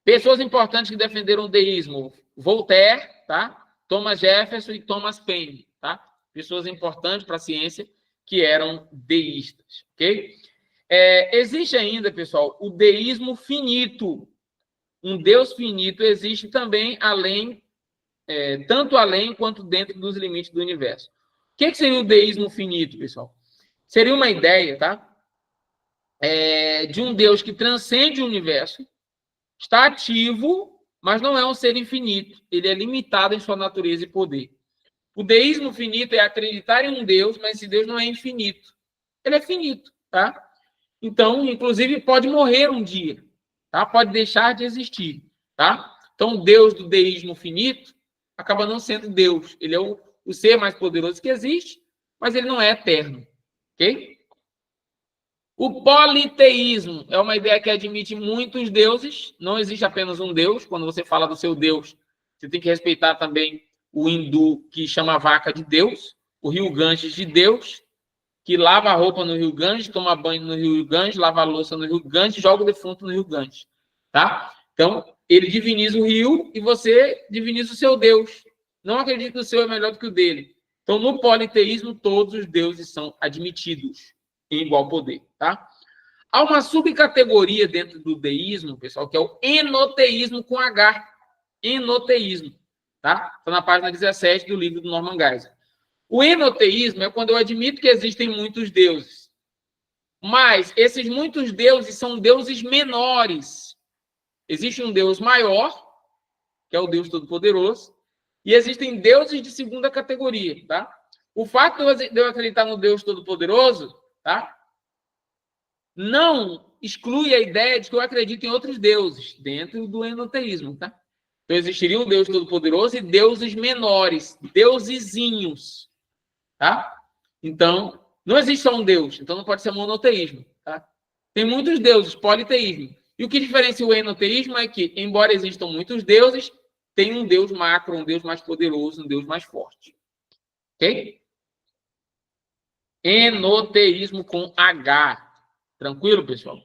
Pessoas importantes que defenderam o deísmo: Voltaire, tá? Thomas Jefferson e Thomas Paine, tá? Pessoas importantes para a ciência que eram deístas, ok? Existe ainda, pessoal, o deísmo finito. Um Deus finito existe também tanto além quanto dentro dos limites do universo. O que seria o deísmo finito, pessoal? Seria uma ideia, tá? De um Deus que transcende o universo, está ativo, mas não é um ser infinito. Ele é limitado em sua natureza e poder. O deísmo finito é acreditar em um Deus, mas esse Deus não é infinito. Ele é finito, tá? Então, inclusive, pode morrer um dia, tá? Pode deixar de existir, tá? Então, o Deus do deísmo finito acaba não sendo Deus. Ele é o ser mais poderoso que existe, mas ele não é eterno, ok? O politeísmo é uma ideia que admite muitos deuses, não existe apenas um Deus. Quando você fala do seu Deus, você tem que respeitar também o hindu, que chama a vaca de Deus, o rio Ganges de Deus, que lava a roupa no rio Ganges, toma banho no rio Ganges, lava a louça no rio Ganges, joga o defunto no rio Ganges, tá? Então, ele diviniza o rio e você diviniza o seu Deus. Não acredita que o seu é melhor do que o dele. Então, no politeísmo, todos os deuses são admitidos em igual poder, tá? Há uma subcategoria dentro do deísmo, pessoal, que é o enoteísmo com H. Enoteísmo, tá? Está na página 17 do livro do Norman Geisler. O enoteísmo é quando eu admito que existem muitos deuses, mas esses muitos deuses são deuses menores. Existe um Deus maior, que é o Deus Todo-Poderoso, e existem deuses de segunda categoria, tá? O fato de eu acreditar no Deus Todo-Poderoso, tá? Não exclui a ideia de que eu acredito em outros deuses dentro do enoteísmo, tá? Então, existiria um Deus Todo-Poderoso e deuses menores, deusezinhos, tá? Então, não existe só um Deus, então não pode ser monoteísmo, tá? Tem muitos deuses, politeísmo. E o que diferencia o enoteísmo é que, embora existam muitos deuses, tem um Deus macro, um Deus mais poderoso, um Deus mais forte. Ok? Enoteísmo com H. Tranquilo, pessoal?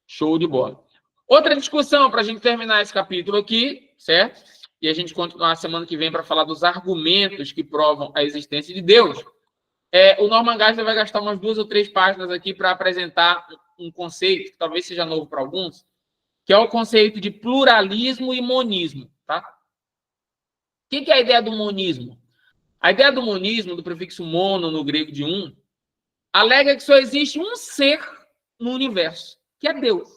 Show de bola. Outra discussão para a gente terminar esse capítulo aqui, certo? E a gente continuar semana que vem para falar dos argumentos que provam a existência de Deus. O Norman Geisler vai gastar umas 2 ou 3 páginas aqui para apresentar um conceito que talvez seja novo para alguns, que é o conceito de pluralismo e monismo, tá? O que é a ideia do monismo? A ideia do monismo, do prefixo mono no grego de um, alega que só existe um ser no universo, que é Deus.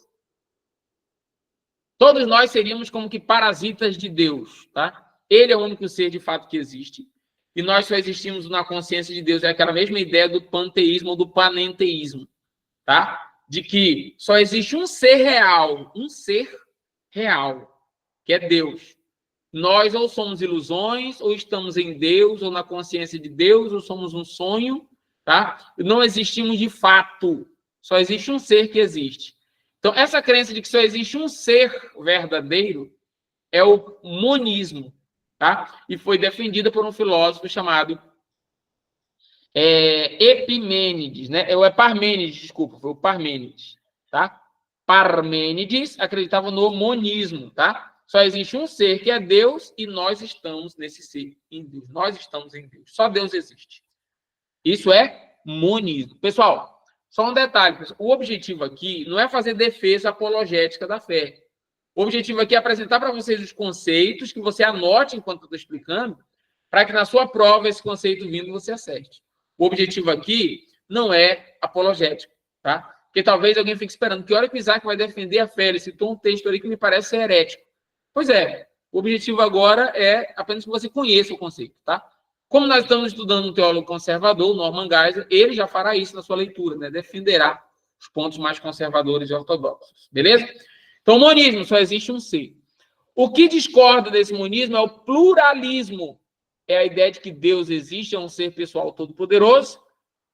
Todos nós seríamos como que parasitas de Deus, tá? Ele é o único ser de fato que existe. E nós só existimos na consciência de Deus. É aquela mesma ideia do panteísmo ou do panenteísmo, tá? De que só existe um ser real, que é Deus. Nós ou somos ilusões, ou estamos em Deus, ou na consciência de Deus, ou somos um sonho, tá? Não existimos de fato. Só existe um ser que existe. Então, essa crença de que só existe um ser verdadeiro é o monismo, tá? E foi defendida por um filósofo chamado Epimênides, né? É Parmênides, desculpa, foi o Parmênides, tá? Parmênides acreditava no monismo, tá? Só existe um ser que é Deus e nós estamos nesse ser, em Deus. Nós estamos em Deus. Só Deus existe. Isso é monismo. Pessoal, só um detalhe. Pessoal. O objetivo aqui não é fazer defesa apologética da fé. O objetivo aqui é apresentar para vocês os conceitos que você anote enquanto eu estou explicando, para que na sua prova esse conceito vindo você acerte. O objetivo aqui não é apologético, tá? Porque talvez alguém fique esperando que hora que o Isaac vai defender a fé. Ele citou um texto ali que me parece ser herético. Pois é, o objetivo agora é apenas que você conheça o conceito, tá? Como nós estamos estudando um teólogo conservador, Norman Geisler, ele já fará isso na sua leitura, né? Defenderá os pontos mais conservadores e ortodoxos, beleza? Então, o monismo só existe um ser. O que discorda desse monismo é o pluralismo. É a ideia de que Deus existe, é um ser pessoal todo-poderoso,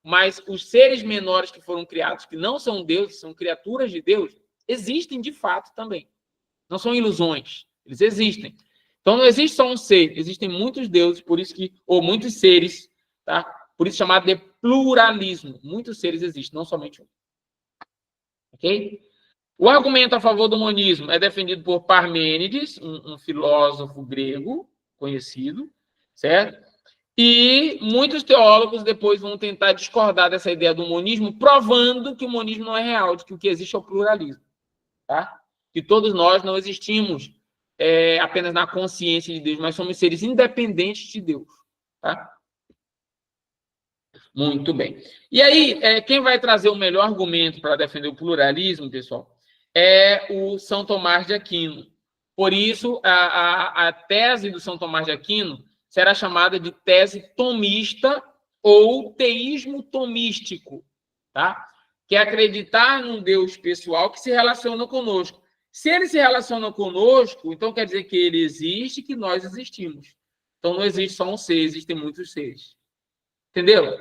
mas os seres menores que foram criados, que não são deuses, são criaturas de Deus, existem de fato também. Não são ilusões. Eles existem. Então, não existe só um ser, existem muitos deuses, por isso que, ou muitos seres, tá? Por isso chamado de pluralismo. Muitos seres existem, não somente um. Ok? O argumento a favor do monismo é defendido por Parmênides, um filósofo grego conhecido, certo? E muitos teólogos depois vão tentar discordar dessa ideia do monismo, provando que o monismo não é real, de que o que existe é o pluralismo, tá? Que todos nós não existimos apenas na consciência de Deus, mas somos seres independentes de Deus, tá? Muito bem. E aí, quem vai trazer o melhor argumento para defender o pluralismo, pessoal, é o São Tomás de Aquino. Por isso, a tese do São Tomás de Aquino será chamada de tese tomista ou teísmo tomístico, tá? que é acreditar num Deus pessoal que se relaciona conosco. Se ele se relaciona conosco, então quer dizer que ele existe e que nós existimos. Então não existe só um ser, existem muitos seres. Entendeu?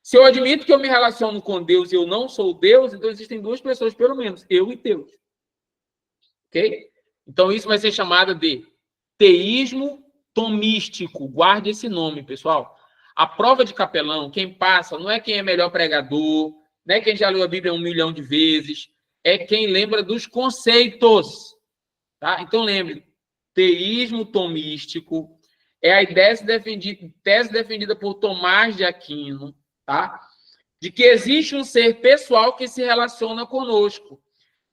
Se eu admito que eu me relaciono com Deus e eu não sou Deus, então existem duas pessoas, pelo menos, eu e Deus. Ok? Então isso vai ser chamado de teísmo tomístico. Guarde esse nome, pessoal. A prova de capelão, quem passa, não é quem é melhor pregador, não é quem já leu a Bíblia 1 milhão de vezes, é quem lembra dos conceitos. Tá? Então lembre, teísmo tomístico é a tese defendida por Tomás de Aquino, tá? De que existe um ser pessoal que se relaciona conosco.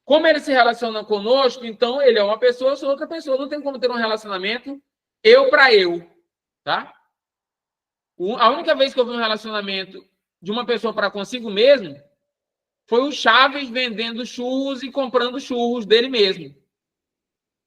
Como ele se relaciona conosco, então ele é uma pessoa, eu sou outra pessoa. Não tem como ter um relacionamento eu para eu, tá? A única vez que eu vi um relacionamento de uma pessoa para consigo mesmo foi o Chaves vendendo churros e comprando churros dele mesmo,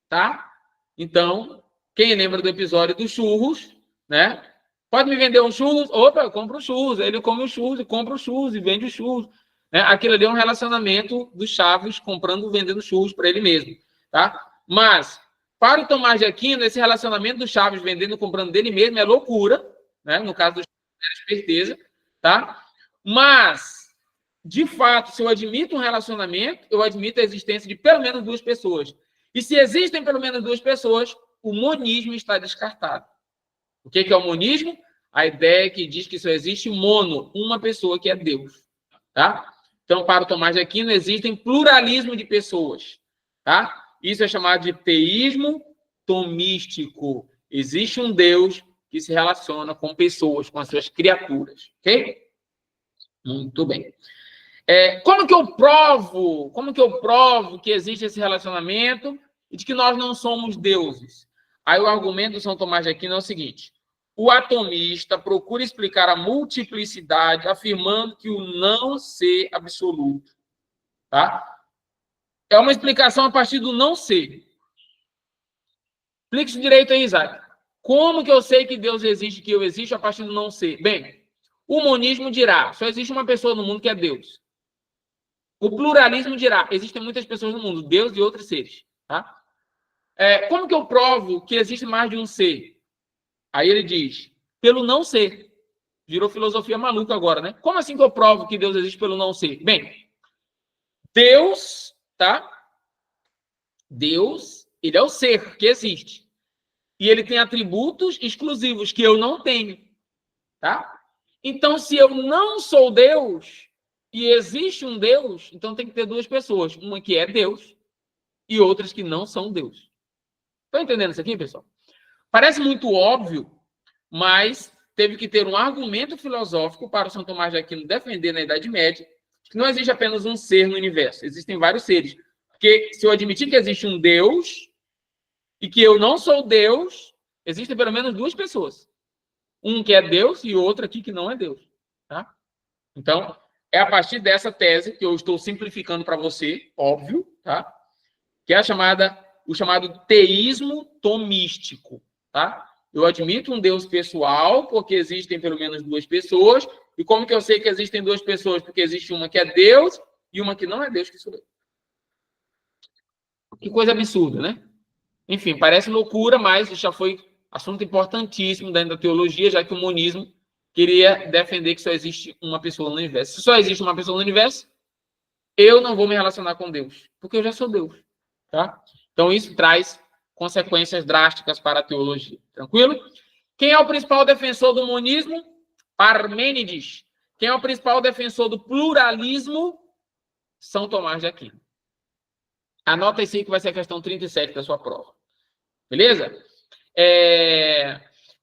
tá? Então, quem lembra do episódio dos churros, né? Pode me vender um churros? Opa, eu compro churros. Ele come os churros e compra os churros e vende os churros. Né? Aquilo ali é um relacionamento do Chaves comprando e vendendo churros para ele mesmo, tá? Mas, para o Tomás de Aquino, esse relacionamento do Chaves vendendo e comprando dele mesmo é loucura, né? No caso do Chaves, é esperteza, tá? Mas, de fato, se eu admito um relacionamento, eu admito a existência de pelo menos duas pessoas. E se existem pelo menos duas pessoas, o monismo está descartado. O que é o monismo? A ideia que diz que só existe mono, uma pessoa que é Deus. Tá? Então, para o Tomás de Aquino, existem pluralismo de pessoas. Tá? Isso é chamado de teísmo tomístico. Existe um Deus que se relaciona com pessoas, com as suas criaturas. Ok? Muito bem. Como que eu provo que existe esse relacionamento e de que nós não somos deuses? Aí o argumento do São Tomás de Aquino é o seguinte: o atomista procura explicar a multiplicidade afirmando que o não ser absoluto. Tá? É uma explicação a partir do não ser. Explique isso direito aí, Isaac. Como que eu sei que Deus existe, que eu existo a partir do não ser? Bem, o monismo dirá, só existe uma pessoa no mundo que é Deus. O pluralismo dirá, existem muitas pessoas no mundo, Deus e outros seres. Tá? Como que eu provo que existe mais de um ser? Aí ele diz, pelo não ser. Virou filosofia maluca agora, né? Como assim que eu provo que Deus existe pelo não ser? Bem, Deus, tá? Deus, ele é o ser que existe. E ele tem atributos exclusivos que eu não tenho, tá? Então, se eu não sou Deus e existe um Deus, então tem que ter duas pessoas. Uma que é Deus e outras que não são Deus. Estão entendendo isso aqui, pessoal? Parece muito óbvio, mas teve que ter um argumento filosófico para o São Tomás de Aquino defender na Idade Média que não existe apenas um ser no universo, existem vários seres. Porque se eu admitir que existe um Deus e que eu não sou Deus, existem pelo menos duas pessoas. Um que é Deus e outro aqui que não é Deus. Tá? Então, é a partir dessa tese que eu estou simplificando para você, óbvio, tá? Que é o chamado teísmo tomístico. Tá? Eu admito um Deus pessoal, porque existem pelo menos duas pessoas. E como que eu sei que existem duas pessoas? Porque existe uma que é Deus e uma que não é Deus, que sou eu. Que coisa absurda, né? Enfim, parece loucura, mas já foi assunto importantíssimo dentro da teologia, já que o monismo queria defender que só existe uma pessoa no universo. Se só existe uma pessoa no universo, eu não vou me relacionar com Deus, porque eu já sou Deus. Tá? Então, isso traz consequências drásticas para a teologia. Tranquilo? Quem é o principal defensor do monismo? Parmênides. Quem é o principal defensor do pluralismo? São Tomás de Aquino. Anota isso aí que vai ser a questão 37 da sua prova. Beleza?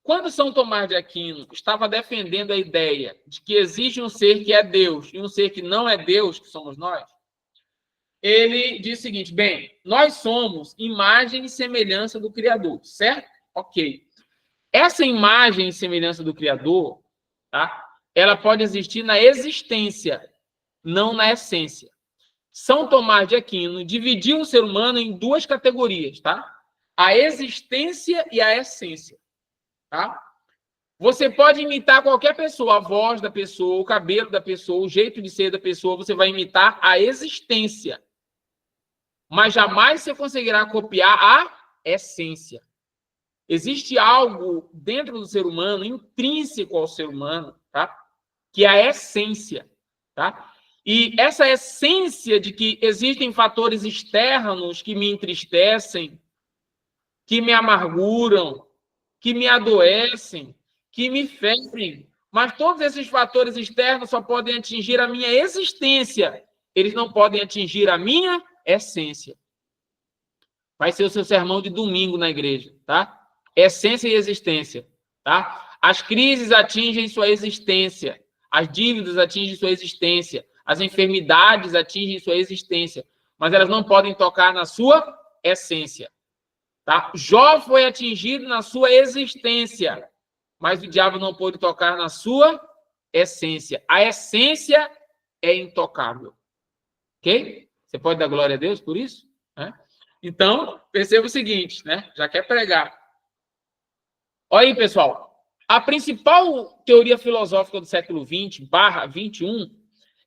Quando São Tomás de Aquino estava defendendo a ideia de que existe um ser que é Deus e um ser que não é Deus, que somos nós, ele diz o seguinte, bem, nós somos imagem e semelhança do Criador, certo? Ok. Essa imagem e semelhança do Criador, tá? Ela pode existir na existência, não na essência. São Tomás de Aquino dividiu o ser humano em duas categorias, tá? A existência e a essência, tá? Você pode imitar qualquer pessoa, a voz da pessoa, o cabelo da pessoa, o jeito de ser da pessoa, você vai imitar a existência. Mas jamais você conseguirá copiar a essência. Existe algo dentro do ser humano, intrínseco ao ser humano, tá? Que é a essência, tá? E essa essência de que existem fatores externos que me entristecem, que me amarguram, que me adoecem, que me ferem, mas todos esses fatores externos só podem atingir a minha existência. Eles não podem atingir a minha essência. Vai ser o seu sermão de domingo na igreja, tá? Essência e existência, tá? As crises atingem sua existência. As dívidas atingem sua existência. As enfermidades atingem sua existência. Mas elas não podem tocar na sua essência, tá? Jó foi atingido na sua existência, mas o diabo não pôde tocar na sua essência. A essência é intocável. Ok? Você pode dar glória a Deus por isso? Né? Então, perceba o seguinte, né? Já quer pregar. Olha aí, pessoal. A principal teoria filosófica do século XX/XXI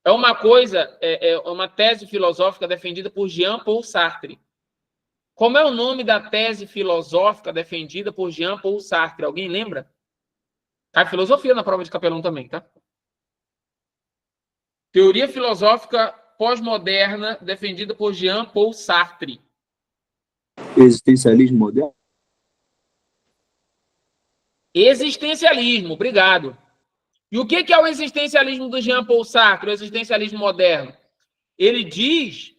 é uma coisa, é uma tese filosófica defendida por Jean-Paul Sartre. Como é o nome da tese filosófica defendida por Jean-Paul Sartre? Alguém lembra? Cai filosofia na prova de capelão também, tá? Teoria filosófica pós-moderna defendida por Jean-Paul Sartre. Existencialismo moderno? Existencialismo, obrigado. E o que é o existencialismo do Jean-Paul Sartre, o existencialismo moderno? Ele diz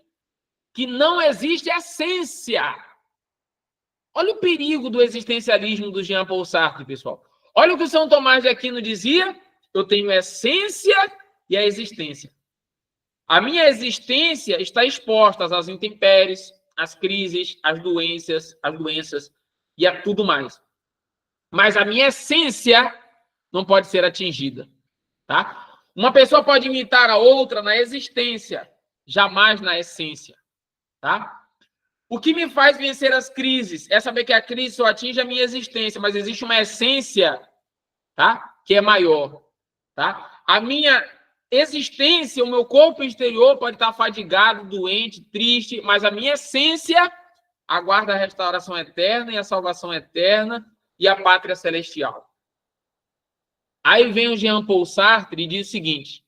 que não existe essência. Olha o perigo do existencialismo do Jean-Paul Sartre, pessoal. Olha o que o São Tomás de Aquino dizia: eu tenho essência e a existência. A minha existência está exposta às intempéries, às crises, às doenças e a tudo mais. Mas a minha essência não pode ser atingida, tá? Uma pessoa pode imitar a outra na existência, jamais na essência, tá? O que me faz vencer as crises é saber que a crise só atinge a minha existência, mas existe uma essência, tá? Que é maior, tá? A minha existência, o meu corpo exterior pode estar fadigado, doente, triste, mas a minha essência aguarda a restauração eterna e a salvação eterna e a pátria celestial. Aí vem o Jean-Paul Sartre e diz o seguinte: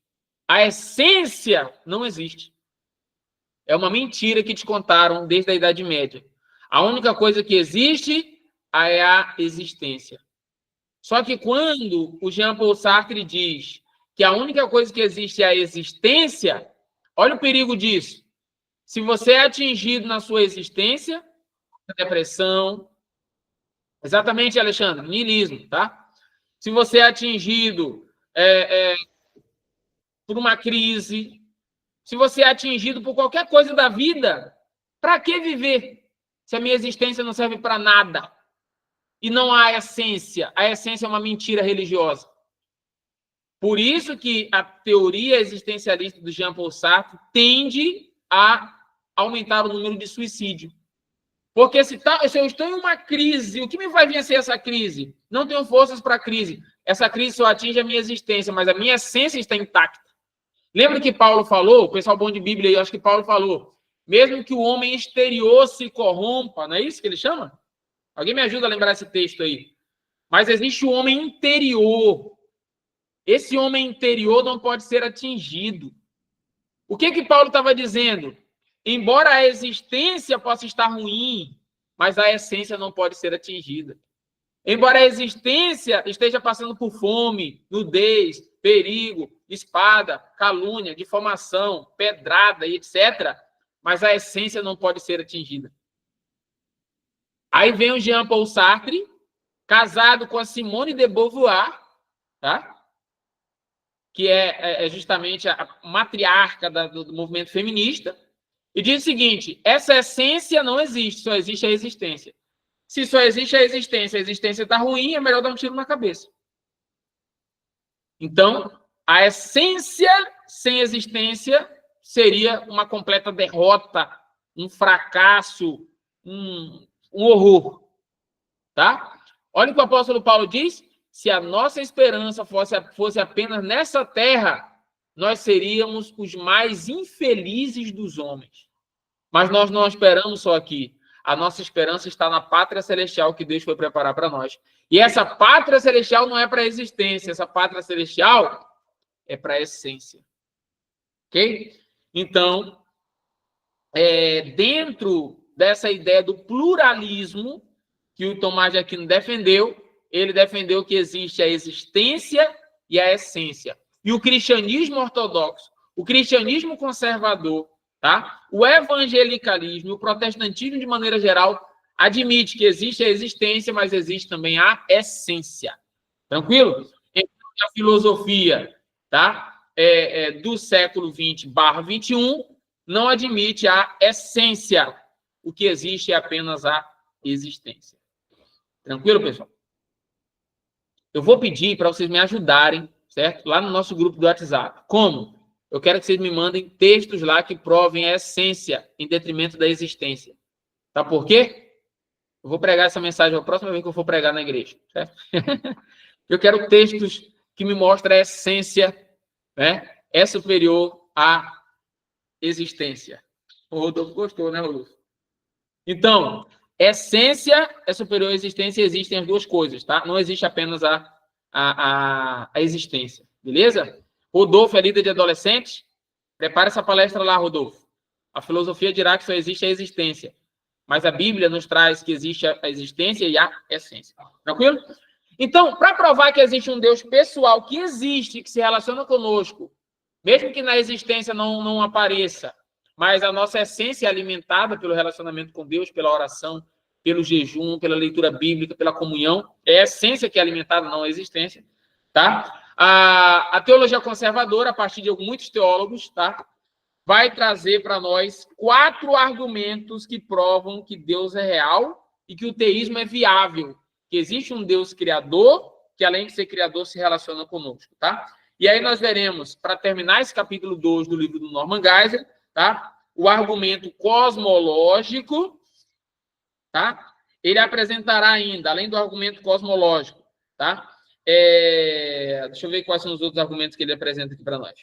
a essência não existe. É uma mentira que te contaram desde a Idade Média. A única coisa que existe é a existência. Só que quando o Jean-Paul Sartre diz que a única coisa que existe é a existência, olha o perigo disso. Se você é atingido na sua existência, depressão, exatamente, Alexandre, niilismo, tá? Se você é atingido por uma crise, se você é atingido por qualquer coisa da vida, para que viver se a minha existência não serve para nada? E não há essência. A essência é uma mentira religiosa. Por isso que a teoria existencialista do Jean-Paul Sartre tende a aumentar o número de suicídio. Porque se eu estou em uma crise, o que me vai vencer essa crise? Não tenho forças para a crise. Essa crise só atinge a minha existência, mas a minha essência está intacta. Lembra que Paulo falou, o pessoal bom de Bíblia aí, acho que Paulo falou, mesmo que o homem exterior se corrompa, não é isso que ele chama? Alguém me ajuda a lembrar esse texto aí. Mas existe o homem interior. Esse homem interior não pode ser atingido. O que Paulo estava dizendo? Embora a existência possa estar ruim, mas a essência não pode ser atingida. Embora a existência esteja passando por fome, nudez, perigo, espada, calúnia, difamação, pedrada e etc., mas a essência não pode ser atingida. Aí vem o Jean-Paul Sartre, casado com a Simone de Beauvoir, tá? Que é justamente a matriarca do movimento feminista, e diz o seguinte: essa essência não existe, só existe a existência. Se só existe a existência está ruim, é melhor dar um tiro na cabeça. Então, a essência sem existência seria uma completa derrota, um fracasso, um horror. Tá? Olha o que o apóstolo Paulo diz: se a nossa esperança fosse apenas nessa terra, nós seríamos os mais infelizes dos homens. Mas nós não esperamos só aqui. A nossa esperança está na pátria celestial que Deus foi preparar para nós. E essa pátria celestial não é para a existência, essa pátria celestial é para a essência. Ok? Então, dentro dessa ideia do pluralismo que o Tomás de Aquino defendeu, ele defendeu que existe a existência e a essência. E o cristianismo ortodoxo, o cristianismo conservador, tá? O evangelicalismo e o protestantismo, de maneira geral, admite que existe a existência, mas existe também a essência. Tranquilo? Então, a filosofia, tá? Do século XX/XXI não admite a essência. O que existe é apenas a existência. Tranquilo, pessoal? Eu vou pedir para vocês me ajudarem, certo? Lá no nosso grupo do WhatsApp. Como? Eu quero que vocês me mandem textos lá que provem a essência em detrimento da existência. Tá por quê? Eu vou pregar essa mensagem a próxima vez que eu for pregar na igreja, certo? Eu quero textos que me mostrem a essência, né? É superior à existência. O Rodolfo gostou, né, Rodolfo? Então, essência é superior à existência, existem as duas coisas, tá? Não existe apenas a existência, beleza? Rodolfo é líder de adolescentes? Prepara essa palestra lá, Rodolfo. A filosofia dirá que só existe a existência, mas a Bíblia nos traz que existe a existência e a essência. Tranquilo? Então, para provar que existe um Deus pessoal, que existe, que se relaciona conosco, mesmo que na existência não apareça, mas a nossa essência é alimentada pelo relacionamento com Deus, pela oração, pelo jejum, pela leitura bíblica, pela comunhão. É a essência que é alimentada, não a existência. Tá? A teologia conservadora, a partir de muitos teólogos, tá? Vai trazer para nós 4 argumentos que provam que Deus é real e que o teísmo é viável. Que existe um Deus criador, que além de ser criador, se relaciona conosco. Tá? E aí nós veremos, para terminar esse capítulo 2 do livro do Norman Geisler, tá? O argumento cosmológico, tá? Ele apresentará ainda, além do argumento cosmológico, tá? Deixa eu ver quais são os outros argumentos que ele apresenta aqui para nós.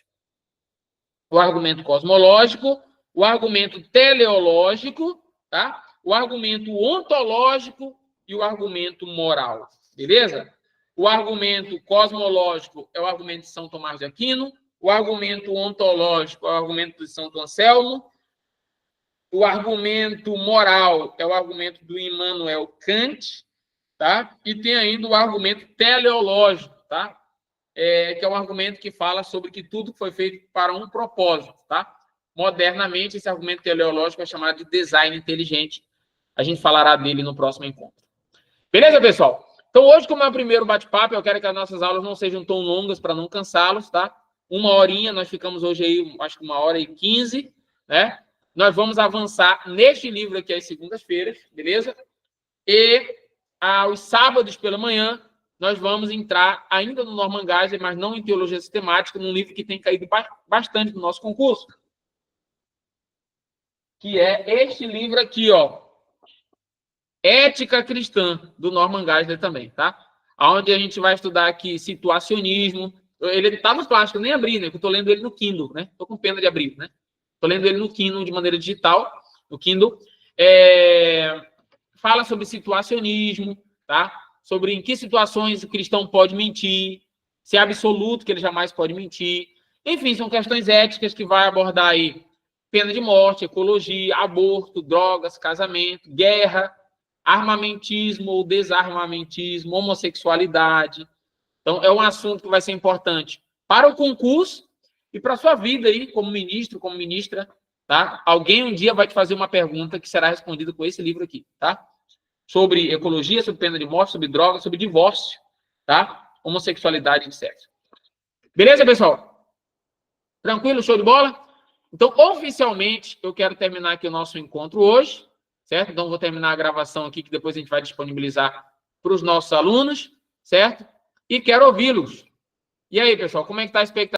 O argumento cosmológico, o argumento teleológico, tá? O argumento ontológico e o argumento moral, beleza? O argumento cosmológico é o argumento de São Tomás de Aquino, o argumento ontológico é o argumento de Santo Anselmo, o argumento moral é o argumento do Immanuel Kant, tá? E tem ainda o argumento teleológico, tá? Que é um argumento que fala sobre que tudo foi feito para um propósito, tá? Modernamente, esse argumento teleológico é chamado de design inteligente. A gente falará dele no próximo encontro. Beleza, pessoal? Então, hoje, como é o primeiro bate-papo, eu quero que as nossas aulas não sejam tão longas para não cansá-los, tá? 1 horinha, nós ficamos hoje aí, acho que 1h15, né? Nós vamos avançar neste livro aqui às segundas-feiras, beleza? E aos sábados pela manhã, nós vamos entrar ainda no Norman Geisler, mas não em teologia sistemática, num livro que tem caído bastante no nosso concurso, que é este livro aqui, ó, Ética Cristã, do Norman Geisler também, tá? Onde a gente vai estudar aqui situacionismo. Ele tá no plástico, eu nem abri, né? Eu tô lendo ele no Kindle, né? Tô com pena de abrir, né? Tô lendo ele no Kindle de maneira digital, no Kindle. Fala sobre situacionismo, tá? Sobre em que situações o cristão pode mentir, se é absoluto que ele jamais pode mentir. Enfim, são questões éticas que vai abordar aí pena de morte, ecologia, aborto, drogas, casamento, guerra, armamentismo ou desarmamentismo, homossexualidade. Então, é um assunto que vai ser importante para o concurso e para a sua vida aí, como ministro, como ministra, tá? Alguém um dia vai te fazer uma pergunta que será respondida com esse livro aqui, tá? Sobre ecologia, sobre pena de morte, sobre drogas, sobre divórcio, tá? Homossexualidade, etc. Beleza, pessoal? Tranquilo? Show de bola? Então, oficialmente, eu quero terminar aqui o nosso encontro hoje, certo? Então, vou terminar a gravação aqui, que depois a gente vai disponibilizar para os nossos alunos, certo? E quero ouvi-los. E aí, pessoal, como é que está a expectativa?